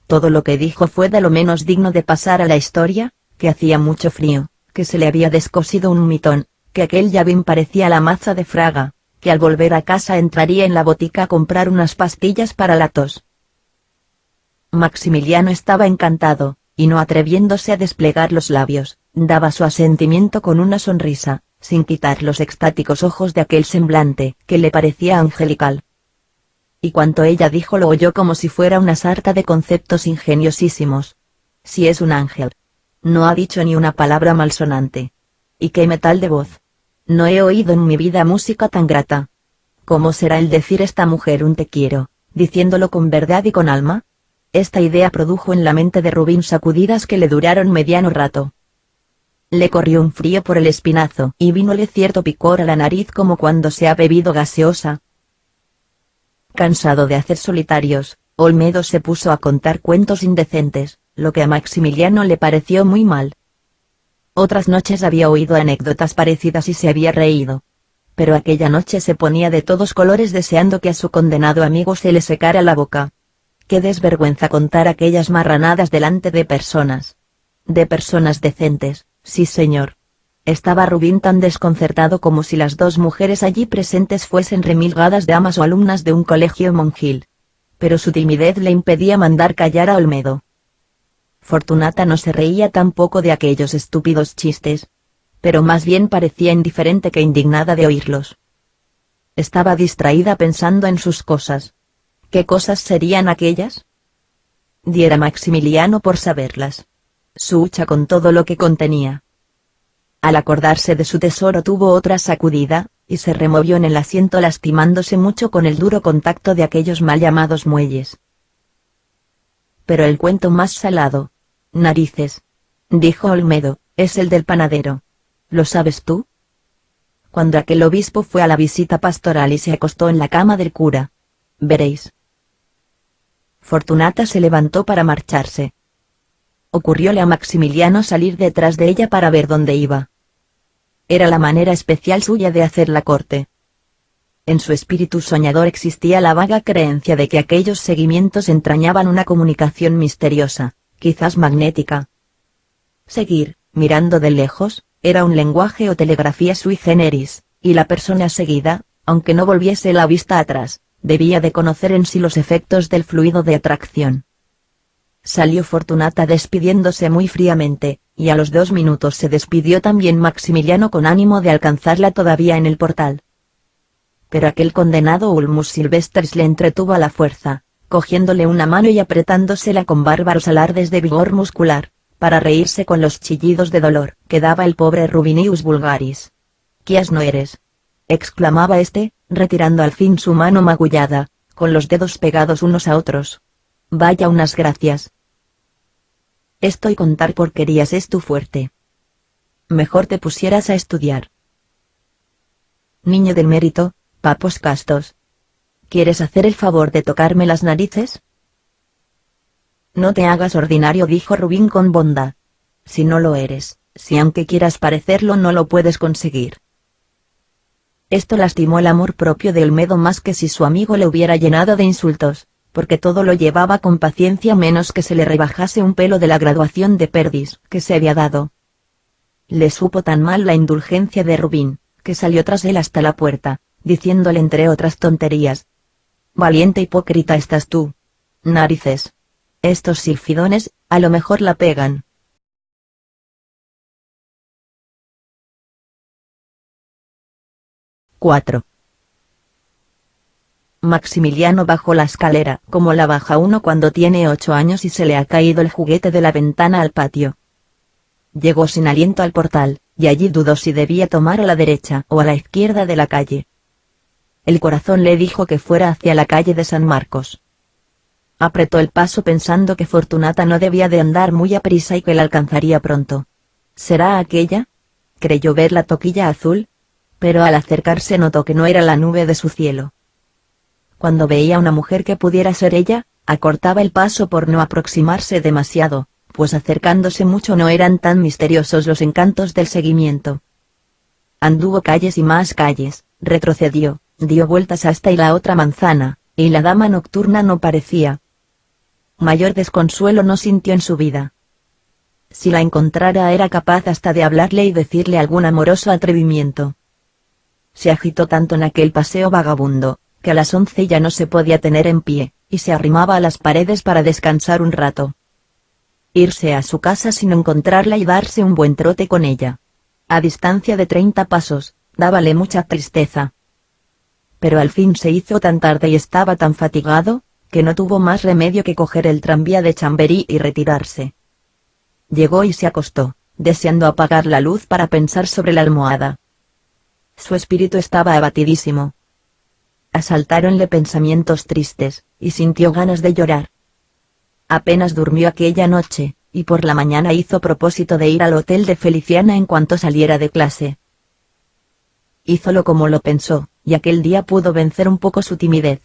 Todo lo que dijo fue de lo menos digno de pasar a la historia, que hacía mucho frío, que se le había descosido un mitón, que aquel llavín parecía la maza de Fraga, que al volver a casa entraría en la botica a comprar unas pastillas para la tos. Maximiliano estaba encantado, y no atreviéndose a desplegar los labios, daba su asentimiento con una sonrisa, sin quitar los extáticos ojos de aquel semblante que le parecía angelical. Y cuanto ella dijo lo oyó como si fuera una sarta de conceptos ingeniosísimos. Si es un ángel. No ha dicho ni una palabra malsonante. ¿Y qué metal de voz? No he oído en mi vida música tan grata. ¿Cómo será el decir esta mujer un te quiero, diciéndolo con verdad y con alma? Esta idea produjo en la mente de Rubín sacudidas que le duraron mediano rato. Le corrió un frío por el espinazo y vínole cierto picor a la nariz como cuando se ha bebido gaseosa. Cansado de hacer solitarios, Olmedo se puso a contar cuentos indecentes, lo que a Maximiliano le pareció muy mal. Otras noches había oído anécdotas parecidas y se había reído. Pero aquella noche se ponía de todos colores deseando que a su condenado amigo se le secara la boca. Qué desvergüenza contar aquellas marranadas delante de personas. De personas decentes, sí señor. Estaba Rubín tan desconcertado como si las dos mujeres allí presentes fuesen remilgadas damas o alumnas de un colegio monjil. Pero su timidez le impedía mandar callar a Olmedo. Fortunata no se reía tampoco de aquellos estúpidos chistes. Pero más bien parecía indiferente que indignada de oírlos. Estaba distraída pensando en sus cosas. ¿Qué cosas serían aquellas? Diera Maximiliano por saberlas. Su hucha con todo lo que contenía. Al acordarse de su tesoro tuvo otra sacudida, y se removió en el asiento lastimándose mucho con el duro contacto de aquellos mal llamados muelles. Pero el cuento más salado. Narices. Dijo Olmedo, es el del panadero. ¿Lo sabes tú? Cuando aquel obispo fue a la visita pastoral y se acostó en la cama del cura. Veréis. Fortunata se levantó para marcharse. ocurrióle a Maximiliano salir detrás de ella para ver dónde iba. Era la manera especial suya de hacer la corte. En su espíritu soñador existía la vaga creencia de que aquellos seguimientos entrañaban una comunicación misteriosa, quizás magnética. Seguir, mirando de lejos, era un lenguaje o telegrafía sui generis, y la persona seguida, aunque no volviese la vista atrás, debía de conocer en sí los efectos del fluido de atracción. Salió Fortunata despidiéndose muy fríamente, y a los 2 minutos se despidió también Maximiliano con ánimo de alcanzarla todavía en el portal. Pero aquel condenado Ulmus Silvestris le entretuvo a la fuerza, cogiéndole una mano y apretándosela con bárbaros alardes de vigor muscular, para reírse con los chillidos de dolor que daba el pobre Rubinius Vulgaris. «¿Qué asno eres?», exclamaba este, retirando al fin su mano magullada, con los dedos pegados unos a otros. «Vaya unas gracias. Estoy contar porquerías es tu fuerte. Mejor te pusieras a estudiar. Niño del mérito, papos castos. ¿Quieres hacer el favor de tocarme las narices?». «No te hagas ordinario», dijo Rubín con bondad. «Si no lo eres, si aunque quieras parecerlo no lo puedes conseguir». Esto lastimó el amor propio de Olmedo más que si su amigo le hubiera llenado de insultos, porque todo lo llevaba con paciencia menos que se le rebajase un pelo de la graduación de Perdis que se había dado. Le supo tan mal la indulgencia de Rubín, que salió tras él hasta la puerta, diciéndole entre otras tonterías: «Valiente hipócrita estás tú. Narices. Estos silfidones, a lo mejor la pegan». «4. Maximiliano bajó la escalera como la baja uno cuando tiene 8 años y se le ha caído el juguete de la ventana al patio. Llegó sin aliento al portal, y allí dudó si debía tomar a la derecha o a la izquierda de la calle. El corazón le dijo que fuera hacia la calle de San Marcos. Apretó el paso pensando que Fortunata no debía de andar muy aprisa y que la alcanzaría pronto. ¿Será aquella?, creyó ver la toquilla azul, pero al acercarse notó que no era la nube de su cielo. Cuando veía una mujer que pudiera ser ella, acortaba el paso por no aproximarse demasiado, pues acercándose mucho no eran tan misteriosos los encantos del seguimiento. Anduvo calles y más calles, retrocedió, dio vueltas hasta y la otra manzana, y la dama nocturna no parecía. Mayor desconsuelo no sintió en su vida. Si la encontrara era capaz hasta de hablarle y decirle algún amoroso atrevimiento. Se agitó tanto en aquel paseo vagabundo, que a las 11 ya no se podía tener en pie, y se arrimaba a las paredes para descansar un rato. Irse a su casa sin encontrarla y darse un buen trote con ella, a distancia de 30 pasos, dábale mucha tristeza. Pero al fin se hizo tan tarde y estaba tan fatigado, que no tuvo más remedio que coger el tranvía de Chamberí y retirarse. Llegó y se acostó, deseando apagar la luz para pensar sobre la almohada. Su espíritu estaba abatidísimo. Asaltáronle pensamientos tristes, y sintió ganas de llorar. Apenas durmió aquella noche, y por la mañana hizo propósito de ir al hotel de Feliciana en cuanto saliera de clase. Hízolo como lo pensó, y aquel día pudo vencer un poco su timidez.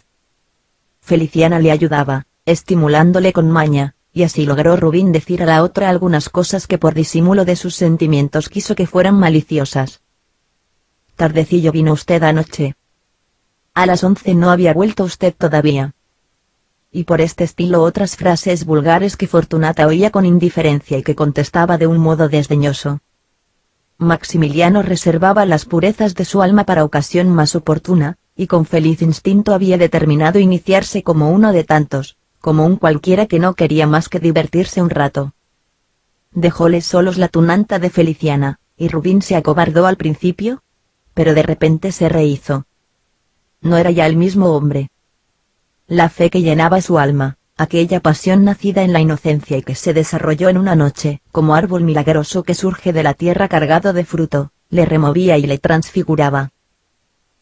Feliciana le ayudaba, estimulándole con maña, y así logró Rubín decir a la otra algunas cosas que por disimulo de sus sentimientos quiso que fueran maliciosas. «Tardecillo vino usted anoche. A las 11 no había vuelto usted todavía». Y por este estilo otras frases vulgares que Fortunata oía con indiferencia y que contestaba de un modo desdeñoso. Maximiliano reservaba las purezas de su alma para ocasión más oportuna, y con feliz instinto había determinado iniciarse como uno de tantos, como un cualquiera que no quería más que divertirse un rato. Dejóles solos la tunanta de Feliciana, y Rubín se acobardó al principio, pero de repente se rehizo. No era ya el mismo hombre. La fe que llenaba su alma, aquella pasión nacida en la inocencia y que se desarrolló en una noche, como árbol milagroso que surge de la tierra cargado de fruto, le removía y le transfiguraba.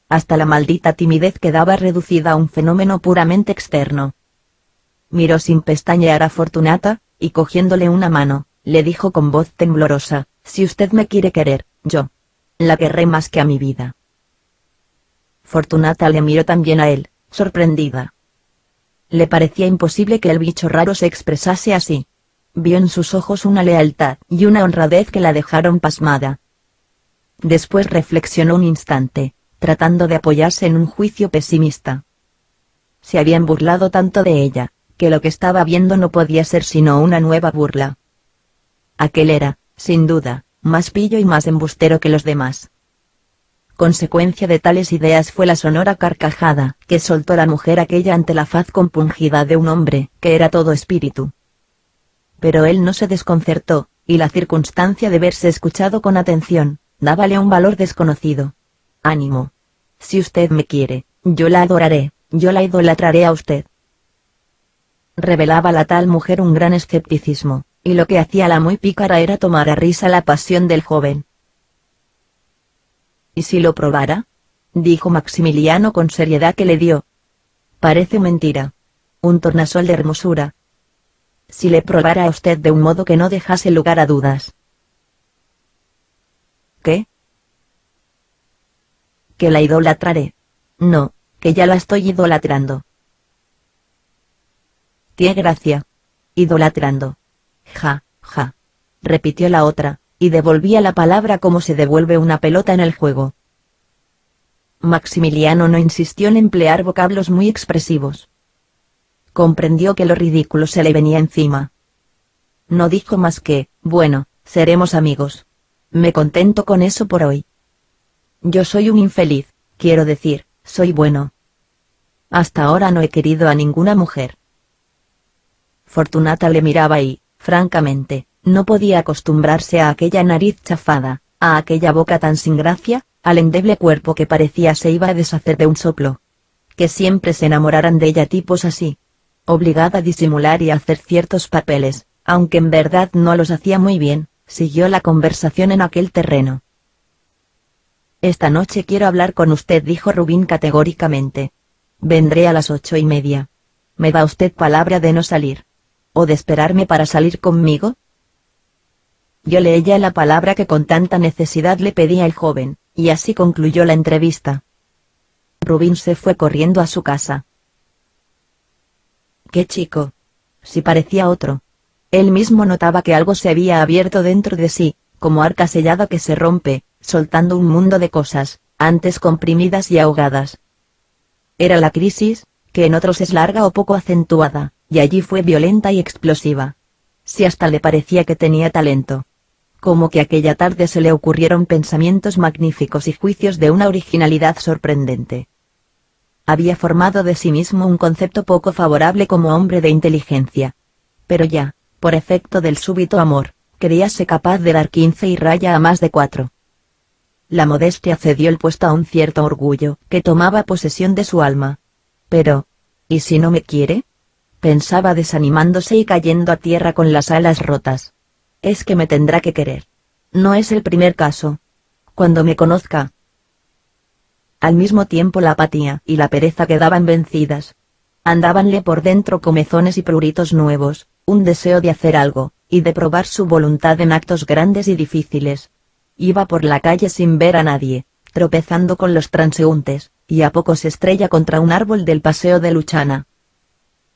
Hasta la maldita timidez quedaba reducida a un fenómeno puramente externo. Miró sin pestañear a Fortunata, y cogiéndole una mano, le dijo con voz temblorosa: «Si usted me quiere querer, yo la querré más que a mi vida». Fortunata le miró también a él, sorprendida. Le parecía imposible que el bicho raro se expresase así. Vio en sus ojos una lealtad y una honradez que la dejaron pasmada. Después reflexionó un instante, tratando de apoyarse en un juicio pesimista. Se habían burlado tanto de ella, que lo que estaba viendo no podía ser sino una nueva burla. Aquel era, sin duda, más pillo y más embustero que los demás. Consecuencia de tales ideas fue la sonora carcajada que soltó la mujer aquella ante la faz compungida de un hombre que era todo espíritu. Pero él no se desconcertó, y la circunstancia de verse escuchado con atención, dábale un valor desconocido. Ánimo. Si usted me quiere, yo la adoraré, yo la idolatraré a usted. Revelaba la tal mujer un gran escepticismo, y lo que hacía la muy pícara era tomar a risa la pasión del joven. ¿Y si lo probara?, dijo Maximiliano con seriedad que le dio. Parece mentira. Un tornasol de hermosura. Si le probara a usted de un modo que no dejase lugar a dudas. ¿Qué? Que la idolatraré. No, que ya la estoy idolatrando. Tiene gracia. Idolatrando. Ja, ja. Repitió la otra, y devolvía la palabra como se devuelve una pelota en el juego. Maximiliano no insistió en emplear vocablos muy expresivos. Comprendió que lo ridículo se le venía encima. No dijo más que, bueno, seremos amigos. Me contento con eso por hoy. Yo soy un infeliz, quiero decir, soy bueno. Hasta ahora no he querido a ninguna mujer. Fortunata le miraba y, francamente, no podía acostumbrarse a aquella nariz chafada, a aquella boca tan sin gracia, al endeble cuerpo que parecía se iba a deshacer de un soplo. Que siempre se enamoraran de ella tipos así. Obligada a disimular y a hacer ciertos papeles, aunque en verdad no los hacía muy bien, siguió la conversación en aquel terreno. Esta noche quiero hablar con usted, dijo Rubín categóricamente. Vendré a las 8:30. ¿Me da usted palabra de no salir? ¿O de esperarme para salir conmigo? Yo le ella la palabra que con tanta necesidad le pedía el joven, y así concluyó la entrevista. Rubín se fue corriendo a su casa. ¡Qué chico! Si parecía otro. Él mismo notaba que algo se había abierto dentro de sí, como arca sellada que se rompe, soltando un mundo de cosas, antes comprimidas y ahogadas. Era la crisis, que en otros es larga o poco acentuada, y allí fue violenta y explosiva. Si hasta le parecía que tenía talento. Como que aquella tarde se le ocurrieron pensamientos magníficos y juicios de una originalidad sorprendente. Había formado de sí mismo un concepto poco favorable como hombre de inteligencia. Pero ya, por efecto del súbito amor, creíase capaz de dar 15 y raya a más de 4. La modestia cedió el puesto a un cierto orgullo que tomaba posesión de su alma. Pero, ¿y si no me quiere?, pensaba desanimándose y cayendo a tierra con las alas rotas. Es que me tendrá que querer. No es el primer caso. Cuando me conozca. Al mismo tiempo la apatía y la pereza quedaban vencidas. Andábanle por dentro comezones y pruritos nuevos, un deseo de hacer algo, y de probar su voluntad en actos grandes y difíciles. Iba por la calle sin ver a nadie, tropezando con los transeúntes, y a poco se estrella contra un árbol del paseo de Luchana.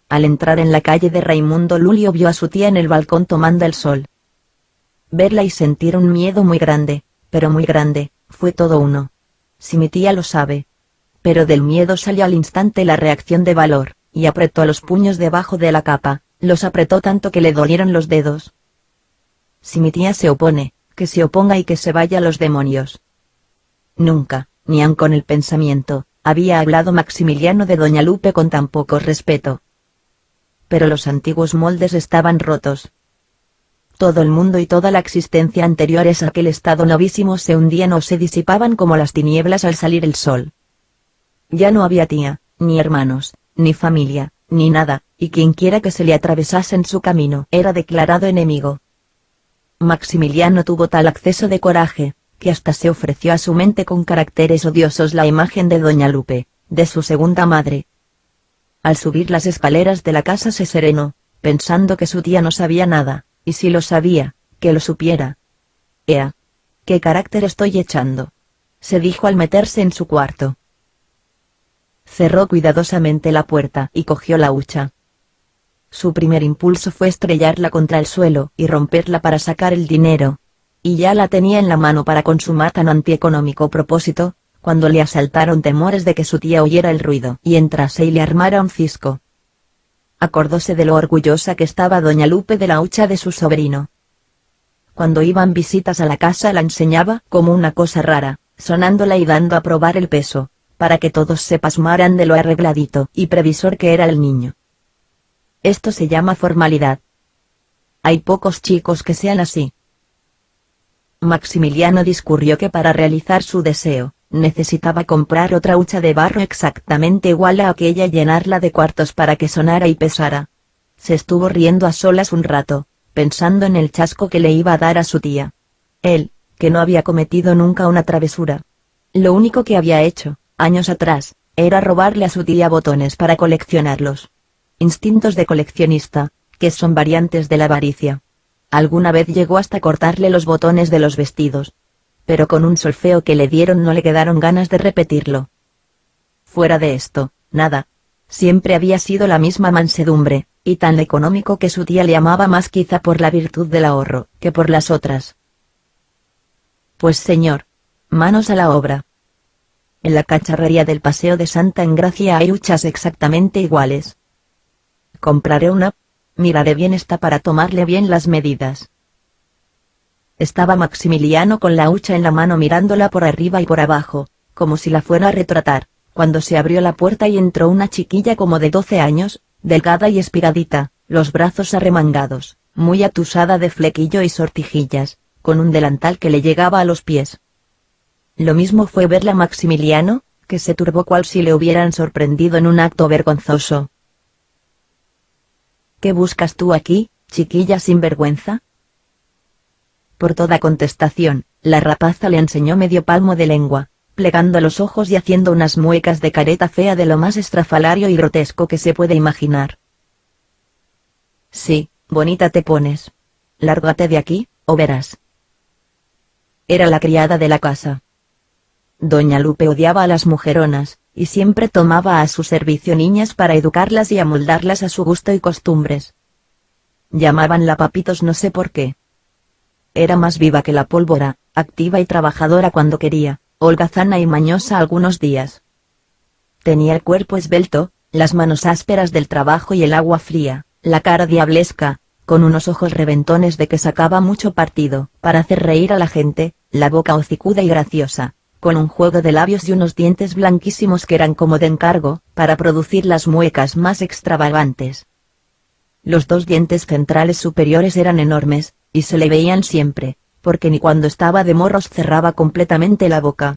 Al entrar en la calle de Raimundo Lulio vio a su tía en el balcón tomando el sol. Verla y sentir un miedo muy grande, pero muy grande, fue todo uno. Si mi tía lo sabe. Pero del miedo salió al instante la reacción de valor, y apretó los puños debajo de la capa, los apretó tanto que le dolieron los dedos. Si mi tía se opone, que se oponga y que se vaya a los demonios. Nunca, ni aun con el pensamiento, había hablado Maximiliano de doña Lupe con tan poco respeto. Pero los antiguos moldes estaban rotos. Todo el mundo y toda la existencia anteriores a aquel estado novísimo se hundían o se disipaban como las tinieblas al salir el sol. Ya no había tía, ni hermanos, ni familia, ni nada, y quienquiera que se le atravesase en su camino era declarado enemigo. Maximiliano tuvo tal acceso de coraje, que hasta se ofreció a su mente con caracteres odiosos la imagen de doña Lupe, de su segunda madre. Al subir las escaleras de la casa se serenó, pensando que su tía no sabía nada, y si lo sabía, que lo supiera. «Ea, ¿qué carácter estoy echando?», se dijo al meterse en su cuarto. Cerró cuidadosamente la puerta y cogió la hucha. su primer impulso fue estrellarla contra el suelo y romperla para sacar el dinero. Y ya la tenía en la mano para consumar tan antieconómico propósito, cuando le asaltaron temores de que su tía oyera el ruido y entrase y le armara un cisco. Acordóse de lo orgullosa que estaba doña Lupe de la hucha de su sobrino. Cuando iban visitas a la casa la enseñaba como una cosa rara, sonándola y dando a probar el peso, para que todos se pasmaran de lo arregladito y previsor que era el niño. Esto se llama formalidad. Hay pocos chicos que sean así. Maximiliano discurrió que para realizar su deseo, necesitaba comprar otra hucha de barro exactamente igual a aquella y llenarla de cuartos para que sonara y pesara. Se estuvo riendo a solas un rato, pensando en el chasco que le iba a dar a su tía. Él, que no había cometido nunca una travesura. Lo único que había hecho, años atrás, era robarle a su tía botones para coleccionarlos. Instintos de coleccionista, que son variantes de la avaricia. Alguna vez llegó hasta cortarle los botones de los vestidos. Pero con un solfeo que le dieron no le quedaron ganas de repetirlo. Fuera de esto, nada. Siempre había sido la misma mansedumbre, y tan económico que su tía le amaba más quizá por la virtud del ahorro, que por las otras. Pues señor. Manos a la obra. En la cacharrería del Paseo de Santa Engracia hay huchas exactamente iguales. Compraré una. Miraré bien esta para tomarle bien las medidas. Estaba Maximiliano con la hucha en la mano mirándola por arriba y por abajo, como si la fuera a retratar, cuando se abrió la puerta y entró una chiquilla como de 12 años, delgada y espigadita, los brazos arremangados, muy atusada de flequillo y sortijillas, con un delantal que le llegaba a los pies. Lo mismo fue verla Maximiliano, que se turbó cual si le hubieran sorprendido en un acto vergonzoso. ¿Qué buscas tú aquí, chiquilla sinvergüenza? Por toda contestación, la rapaza le enseñó medio palmo de lengua, plegando los ojos y haciendo unas muecas de careta fea de lo más estrafalario y grotesco que se puede imaginar. Sí, bonita te pones. Lárgate de aquí, o verás. Era la criada de la casa. Doña Lupe odiaba a las mujeronas, y siempre tomaba a su servicio niñas para educarlas y amoldarlas a su gusto y costumbres. Llamabanla Papitos no sé por qué. Era más viva que la pólvora, activa y trabajadora cuando quería, holgazana y mañosa algunos días. Tenía el cuerpo esbelto, las manos ásperas del trabajo y el agua fría, la cara diablesca, con unos ojos reventones de que sacaba mucho partido para hacer reír a la gente, la boca hocicuda y graciosa, con un juego de labios y unos dientes blanquísimos que eran como de encargo, para producir las muecas más extravagantes. Los dos dientes centrales superiores eran enormes, y se le veían siempre, porque ni cuando estaba de morros cerraba completamente la boca.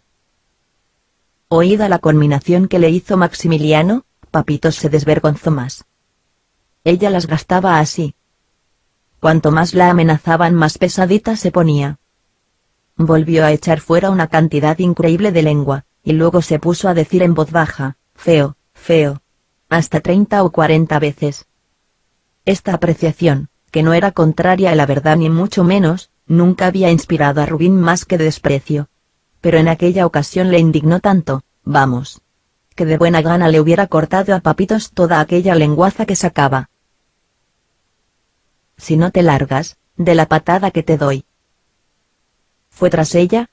Oída la conminación que le hizo Maximiliano, Papitos se desvergonzó más. Ella las gastaba así. Cuanto más la amenazaban más pesadita se ponía. Volvió a echar fuera una cantidad increíble de lengua, y luego se puso a decir en voz baja, feo, feo. Hasta 30 o 40 veces. Esta apreciación, que no era contraria a la verdad ni mucho menos, nunca había inspirado a Rubín más que desprecio. Pero en aquella ocasión le indignó tanto, vamos, que de buena gana le hubiera cortado a Papitos toda aquella lenguaza que sacaba. Si no te largas, de la patada que te doy. Fue tras ella,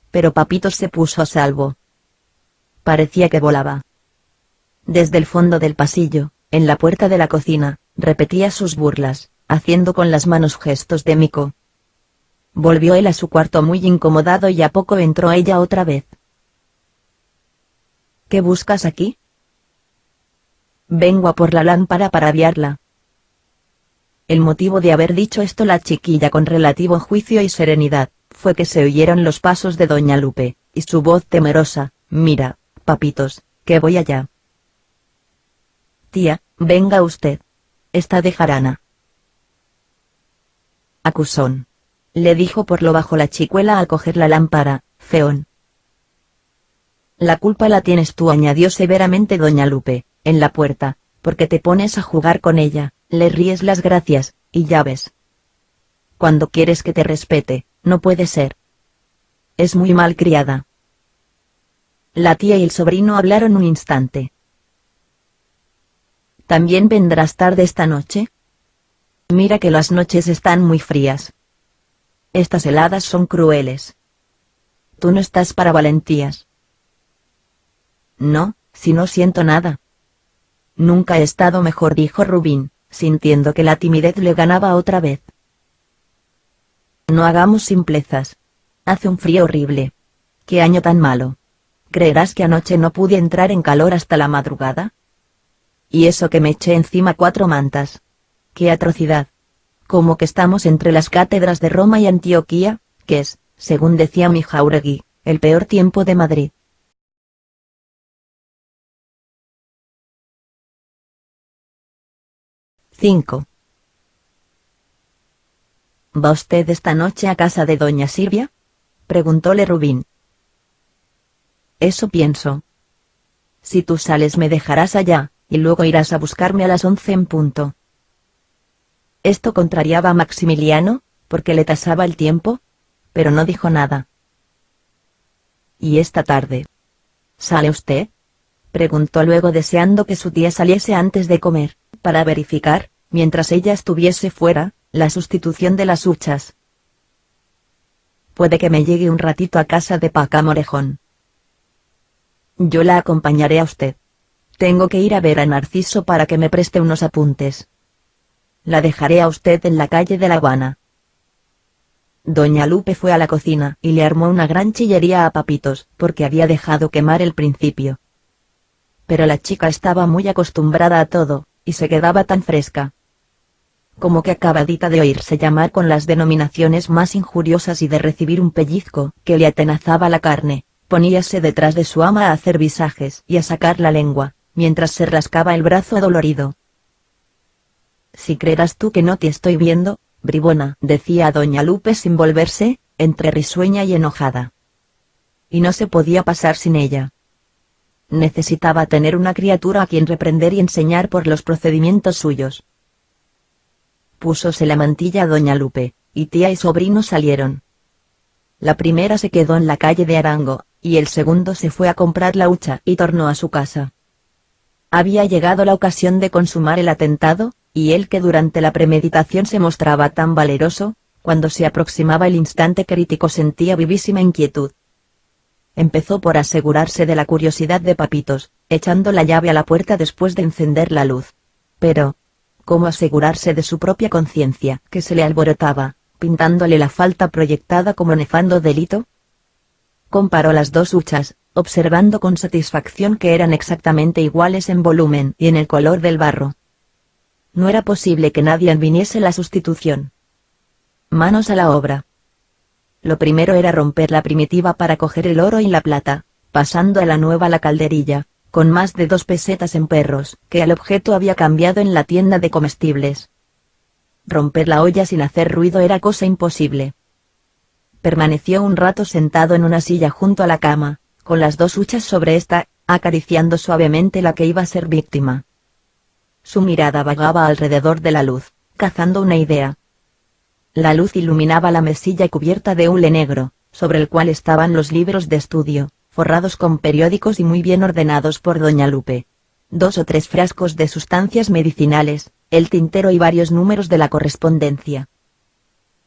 pero Papitos se puso a salvo. Parecía que volaba. Desde el fondo del pasillo, en la puerta de la cocina, repetía sus burlas, haciendo con las manos gestos de mico. Volvió él a su cuarto muy incomodado y a poco entró ella otra vez. ¿Qué buscas aquí? Vengo a por la lámpara para aviarla. El motivo de haber dicho esto la chiquilla con relativo juicio y serenidad, fue que se oyeron los pasos de doña Lupe, y su voz temerosa, mira, Papitos, que voy allá. Tía, venga usted. Está de jarana. Acusón. Le dijo por lo bajo la chicuela al coger la lámpara, feón. La culpa la tienes tú, añadió severamente doña Lupe, en la puerta, porque te pones a jugar con ella, le ríes las gracias, y ya ves. Cuando quieres que te respete, no puede ser. Es muy mal criada. La tía y el sobrino hablaron un instante. ¿También vendrás tarde esta noche? Mira que las noches están muy frías. Estas heladas son crueles. Tú no estás para valentías. No, si no siento nada. Nunca he estado mejor, dijo Rubín, sintiendo que la timidez le ganaba otra vez. No hagamos simplezas. Hace un frío horrible. ¡Qué año tan malo! ¿Creerás que anoche no pude entrar en calor hasta la madrugada? Y eso que me eché encima 4 mantas. ¡Qué atrocidad! Como que estamos entre las cátedras de Roma y Antioquía, que es, según decía mi Jáuregui, el peor tiempo de Madrid. —5. —¿Va usted esta noche a casa de doña Silvia? —preguntóle Rubín. —Eso pienso. Si tú sales me dejarás allá, y luego irás a buscarme a las 11 en punto. Esto contrariaba a Maximiliano, porque le tasaba el tiempo, pero no dijo nada. —¿Y esta tarde? ¿Sale usted? —preguntó luego, deseando que su tía saliese antes de comer, para verificar, mientras ella estuviese fuera, la sustitución de las huchas. —Puede que me llegue un ratito a casa de Paca Morejón. Yo la acompañaré a usted. Tengo que ir a ver a Narciso para que me preste unos apuntes. La dejaré a usted en la calle de La Habana. Doña Lupe fue a la cocina y le armó una gran chillería a Papitos, porque había dejado quemar el principio. Pero la chica estaba muy acostumbrada a todo, y se quedaba tan fresca, como que acabadita de oírse llamar con las denominaciones más injuriosas y de recibir un pellizco que le atenazaba la carne, poníase detrás de su ama a hacer visajes y a sacar la lengua, mientras se rascaba el brazo adolorido. —Si creerás tú que no te estoy viendo, bribona —decía doña Lupe sin volverse, entre risueña y enojada. Y no se podía pasar sin ella. Necesitaba tener una criatura a quien reprender y enseñar por los procedimientos suyos. Púsose la mantilla a doña Lupe, y tía y sobrino salieron. La primera se quedó en la calle de Arango, y el segundo se fue a comprar la hucha y tornó a su casa. Había llegado la ocasión de consumar el atentado, y él, que durante la premeditación se mostraba tan valeroso, cuando se aproximaba el instante crítico sentía vivísima inquietud. Empezó por asegurarse de la curiosidad de Papitos, echando la llave a la puerta después de encender la luz. Pero, ¿cómo asegurarse de su propia conciencia, que se le alborotaba, pintándole la falta proyectada como nefando delito? Comparó las dos huchas, observando con satisfacción que eran exactamente iguales en volumen y en el color del barro. No era posible que nadie adviniese la sustitución. Manos a la obra. Lo primero era romper la primitiva para coger el oro y la plata, pasando a la nueva la calderilla, con más de 2 pesetas en perros, que el objeto había cambiado en la tienda de comestibles. Romper la olla sin hacer ruido era cosa imposible. Permaneció un rato sentado en una silla junto a la cama, con las 2 huchas sobre esta, acariciando suavemente la que iba a ser víctima. Su mirada vagaba alrededor de la luz, cazando una idea. La luz iluminaba la mesilla cubierta de hule negro, sobre el cual estaban los libros de estudio, forrados con periódicos y muy bien ordenados por doña Lupe. 2 o 3 frascos de sustancias medicinales, el tintero y varios números de la correspondencia.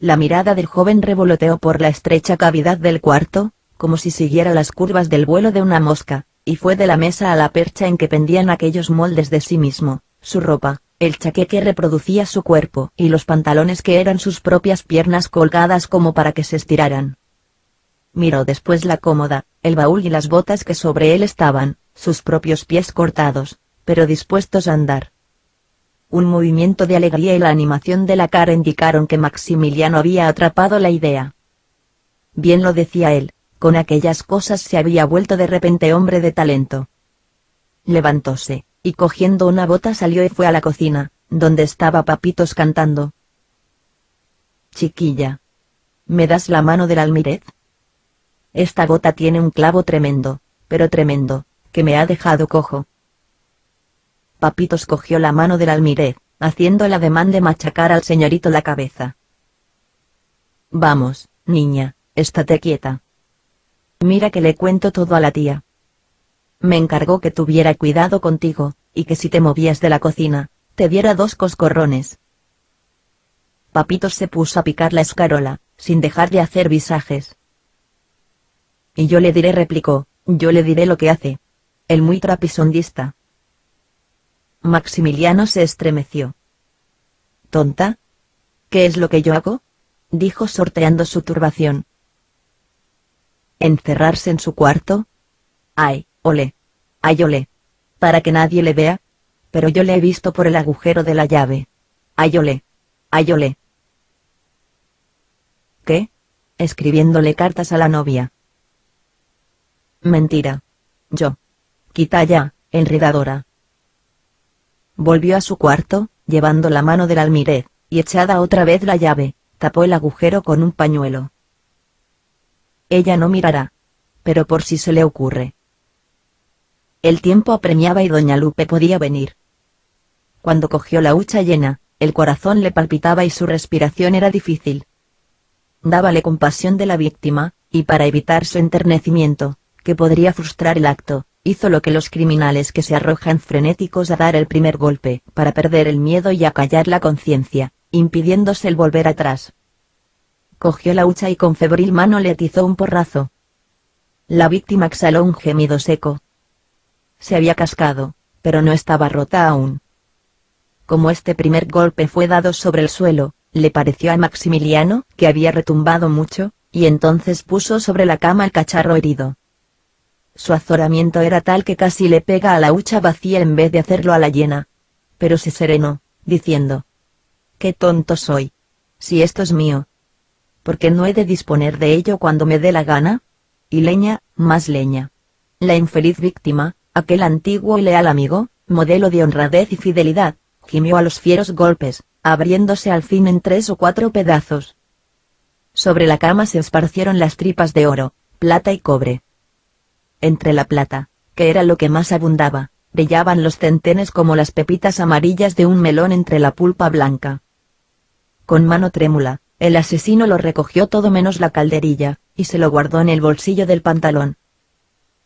La mirada del joven revoloteó por la estrecha cavidad del cuarto, como si siguiera las curvas del vuelo de una mosca, y fue de la mesa a la percha en que pendían aquellos moldes de sí mismo, su ropa, el chaqué que reproducía su cuerpo y los pantalones que eran sus propias piernas colgadas como para que se estiraran. Miró después la cómoda, el baúl y las botas que sobre él estaban, sus propios pies cortados, pero dispuestos a andar. Un movimiento de alegría y la animación de la cara indicaron que Maximiliano había atrapado la idea. Bien lo decía él, con aquellas cosas se había vuelto de repente hombre de talento. Levantóse, y cogiendo una bota salió y fue a la cocina, donde estaba Papitos cantando. —Chiquilla, ¿me das la mano del almirez? Esta bota tiene un clavo tremendo, pero tremendo, que me ha dejado cojo. Papitos cogió la mano del almirez, haciendo el ademán de machacar al señorito la cabeza. —Vamos, niña, estate quieta. Mira que le cuento todo a la tía. Me encargó que tuviera cuidado contigo, y que si te movías de la cocina, te diera 2 coscorrones. Papitos se puso a picar la escarola, sin dejar de hacer visajes. Y yo le diré, replicó, yo le diré lo que hace. El muy trapisondista. Maximiliano se estremeció. ¿Tonta? ¿Qué es lo que yo hago?, dijo sorteando su turbación. ¿Encerrarse en su cuarto? ¡Ay, ole! ¡Ay, ole! Para que nadie le vea. Pero yo le he visto por el agujero de la llave. ¡Ay, ole! ¡Ay, ole! ¿Qué? Escribiéndole cartas a la novia. Mentira. Yo. Quita ya, enredadora. Volvió a su cuarto, llevando la mano del almirez, y echada otra vez la llave, tapó el agujero con un pañuelo. Ella no mirará. Pero por si se le ocurre. El tiempo apremiaba y doña Lupe podía venir. Cuando cogió la hucha llena, el corazón le palpitaba y su respiración era difícil. Dábale compasión de la víctima, y para evitar su enternecimiento, que podría frustrar el acto, hizo lo que los criminales que se arrojan frenéticos a dar el primer golpe, para perder el miedo y acallar la conciencia, impidiéndose el volver atrás. Cogió la hucha y con febril mano le atizó un porrazo. La víctima exhaló un gemido seco. Se había cascado, pero no estaba rota aún. Como este primer golpe fue dado sobre el suelo, le pareció a Maximiliano que había retumbado mucho, y entonces puso sobre la cama el cacharro herido. Su azoramiento era tal que casi le pega a la hucha vacía en vez de hacerlo a la llena. Pero se serenó, diciendo: «¡Qué tonto soy! Si esto es mío, ¿por qué no he de disponer de ello cuando me dé la gana?». Y leña, más leña. La infeliz víctima, aquel antiguo y leal amigo, modelo de honradez y fidelidad, gimió a los fieros golpes, abriéndose al fin en 3 o 4 pedazos. Sobre la cama se esparcieron las tripas de oro, plata y cobre. Entre la plata, que era lo que más abundaba, brillaban los centenes como las pepitas amarillas de un melón entre la pulpa blanca. Con mano trémula, el asesino lo recogió todo menos la calderilla, y se lo guardó en el bolsillo del pantalón.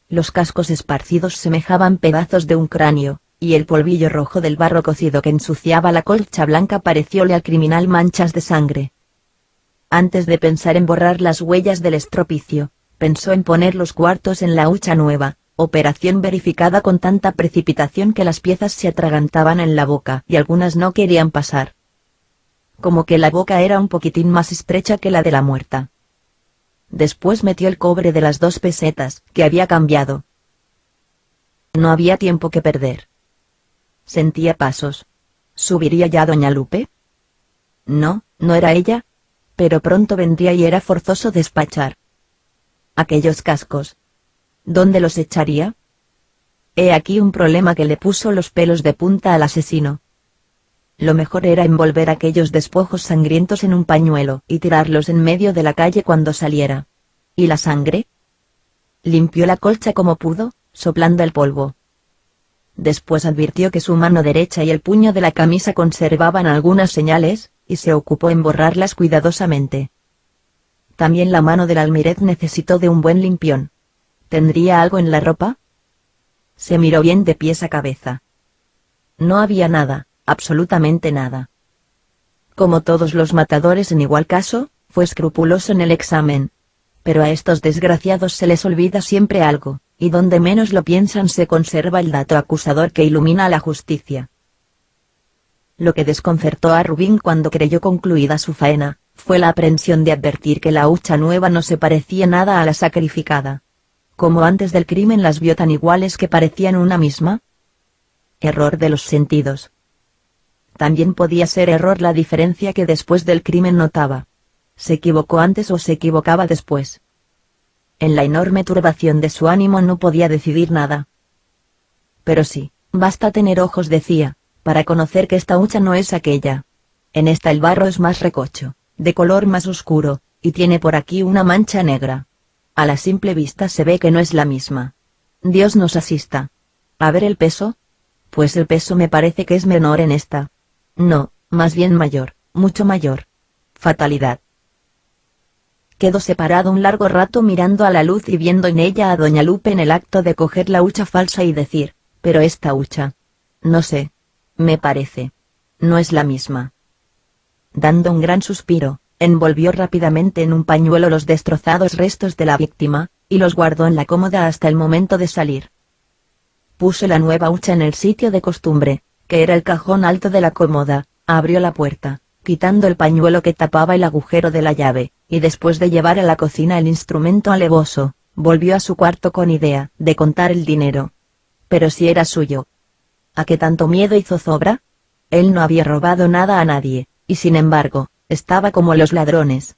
Los cascos esparcidos semejaban pedazos de un cráneo, y el polvillo rojo del barro cocido que ensuciaba la colcha blanca parecióle al criminal manchas de sangre. Antes de pensar en borrar las huellas del estropicio, pensó en poner los cuartos en la hucha nueva, operación verificada con tanta precipitación que las piezas se atragantaban en la boca y algunas no querían pasar. Como que la boca era un poquitín más estrecha que la de la muerta. Después metió el cobre de las 2 pesetas que había cambiado. No había tiempo que perder. Sentía pasos. ¿Subiría ya doña Lupe? No, no era ella. Pero pronto vendría y era forzoso despachar. Aquellos cascos. ¿Dónde los echaría? He aquí un problema que le puso los pelos de punta al asesino. Lo mejor era envolver aquellos despojos sangrientos en un pañuelo y tirarlos en medio de la calle cuando saliera. ¿Y la sangre? Limpió la colcha como pudo, soplando el polvo. Después advirtió que su mano derecha y el puño de la camisa conservaban algunas señales, y se ocupó en borrarlas cuidadosamente. También la mano del almirez necesitó de un buen limpión. ¿Tendría algo en la ropa? Se miró bien de pies a cabeza. No había nada. Absolutamente nada. Como todos los matadores en igual caso, fue escrupuloso en el examen. Pero a estos desgraciados se les olvida siempre algo, y donde menos lo piensan se conserva el dato acusador que ilumina a la justicia. Lo que desconcertó a Rubín cuando creyó concluida su faena, fue la aprensión de advertir que la hucha nueva no se parecía nada a la sacrificada. Como antes del crimen las vio tan iguales que parecían una misma. Error de los sentidos. También podía ser error la diferencia que después del crimen notaba. ¿Se equivocó antes o se equivocaba después? En la enorme turbación de su ánimo no podía decidir nada. Pero sí, basta tener ojos, decía, para conocer que esta hucha no es aquella. En esta el barro es más recocho, de color más oscuro, y tiene por aquí una mancha negra. A la simple vista se ve que no es la misma. Dios nos asista. A ver el peso. Pues el peso me parece que es menor en esta. No, más bien mayor, mucho mayor. Fatalidad. Quedó separado un largo rato mirando a la luz y viendo en ella a doña Lupe en el acto de coger la hucha falsa y decir: «Pero esta hucha. No sé. Me parece. No es la misma. Dando un gran suspiro, envolvió rápidamente en un pañuelo los destrozados restos de la víctima, y los guardó en la cómoda hasta el momento de salir. Puso la nueva hucha en el sitio de costumbre, que era el cajón alto de la cómoda, abrió la puerta, quitando el pañuelo que tapaba el agujero de la llave, y después de llevar a la cocina el instrumento alevoso, volvió a su cuarto con idea de contar el dinero. Pero si era suyo. ¿A qué tanto miedo y zozobra? Él no había robado nada a nadie, y sin embargo, estaba como los ladrones.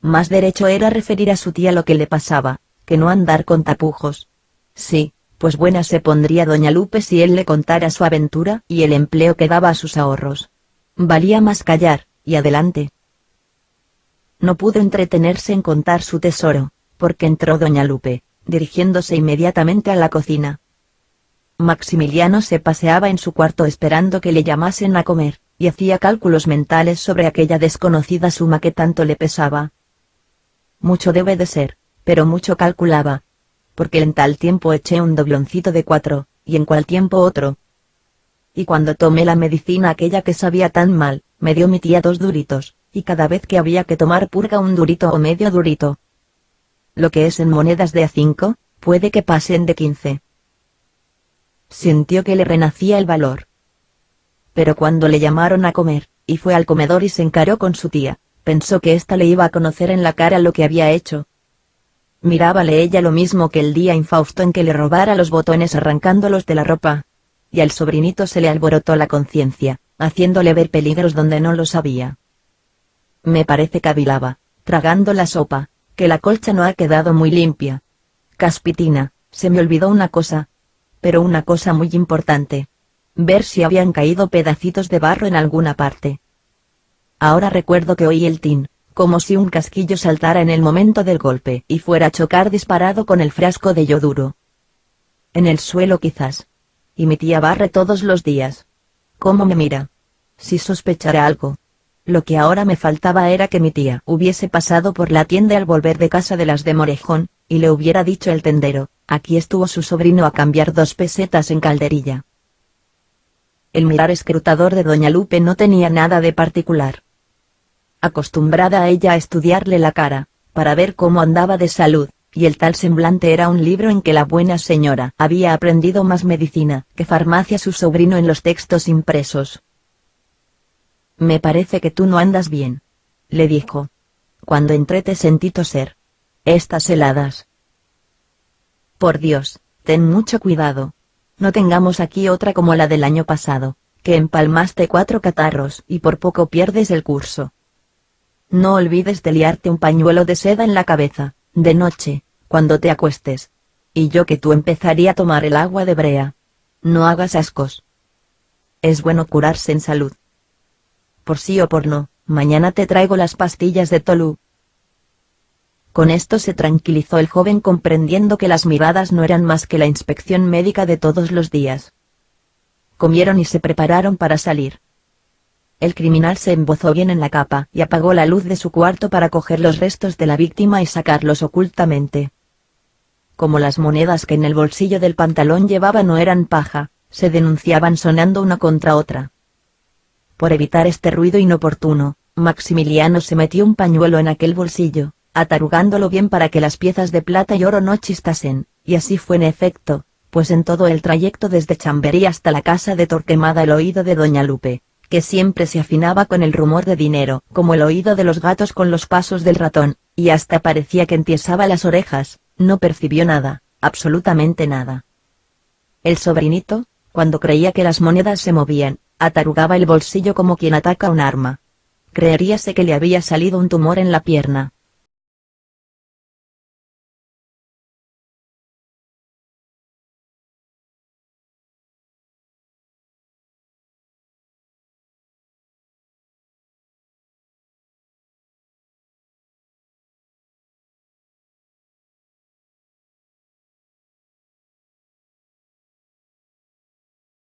Más derecho era referir a su tía lo que le pasaba, que no andar con tapujos. Sí, pues buena se pondría doña Lupe si él le contara su aventura y el empleo que daba a sus ahorros. Valía más callar, y adelante. No pudo entretenerse en contar su tesoro, porque entró doña Lupe, dirigiéndose inmediatamente a la cocina. Maximiliano se paseaba en su cuarto esperando que le llamasen a comer, y hacía cálculos mentales sobre aquella desconocida suma que tanto le pesaba. Mucho debe de ser, pero mucho calculaba. Porque en tal tiempo eché un dobloncito de 4, y en cual tiempo otro. Y cuando tomé la medicina aquella que sabía tan mal, me dio mi tía 2 duritos, y cada vez que había que tomar purga un durito o medio durito. Lo que es en monedas de a 5, puede que pasen de 15. Sintió que le renacía el valor. Pero cuando le llamaron a comer, y fue al comedor y se encaró con su tía, pensó que ésta le iba a conocer en la cara lo que había hecho. Mirábale ella lo mismo que el día infausto en que le robara los botones arrancándolos de la ropa. Y al sobrinito se le alborotó la conciencia, haciéndole ver peligros donde no los había. Me parece, cavilaba, tragando la sopa, que la colcha no ha quedado muy limpia. Caspitina, se me olvidó una cosa. Pero una cosa muy importante. Ver si habían caído pedacitos de barro en alguna parte. Ahora recuerdo que oí el tin, como si un casquillo saltara en el momento del golpe y fuera a chocar disparado con el frasco de yoduro. En el suelo quizás. Y mi tía barre todos los días. ¿Cómo me mira? Si sospechara algo. Lo que ahora me faltaba era que mi tía hubiese pasado por la tienda al volver de casa de las de Morejón, y le hubiera dicho el tendero, aquí estuvo su sobrino a cambiar 2 pesetas en calderilla. El mirar escrutador de doña Lupe no tenía nada de particular. Acostumbrada a ella a estudiarle la cara, para ver cómo andaba de salud, y el tal semblante era un libro en que la buena señora había aprendido más medicina que farmacia su sobrino en los textos impresos. Me parece que tú no andas bien, le dijo. Cuando entré te sentí toser. Estas heladas. Por Dios, ten mucho cuidado. No tengamos aquí otra como la del año pasado, que empalmaste 4 catarros y por poco pierdes el curso. No olvides de liarte un pañuelo de seda en la cabeza, de noche, cuando te acuestes. Y yo que tú empezaría a tomar el agua de brea. No hagas ascos. Es bueno curarse en salud. Por sí o por no, mañana te traigo las pastillas de Tolú. Con esto se tranquilizó el joven comprendiendo que las miradas no eran más que la inspección médica de todos los días. Comieron y se prepararon para salir. El criminal se embozó bien en la capa y apagó la luz de su cuarto para coger los restos de la víctima y sacarlos ocultamente. Como las monedas que en el bolsillo del pantalón llevaba no eran paja, se denunciaban sonando una contra otra. Por evitar este ruido inoportuno, Maximiliano se metió un pañuelo en aquel bolsillo, atarugándolo bien para que las piezas de plata y oro no chistasen, y así fue en efecto, pues en todo el trayecto desde Chamberí hasta la casa de Torquemada el oído de doña Lupe, que siempre se afinaba con el rumor de dinero, como el oído de los gatos con los pasos del ratón, y hasta parecía que entiesaba las orejas, no percibió nada, absolutamente nada. El sobrinito, cuando creía que las monedas se movían, atarugaba el bolsillo como quien ataca un arma. Creeríase que le había salido un tumor en la pierna.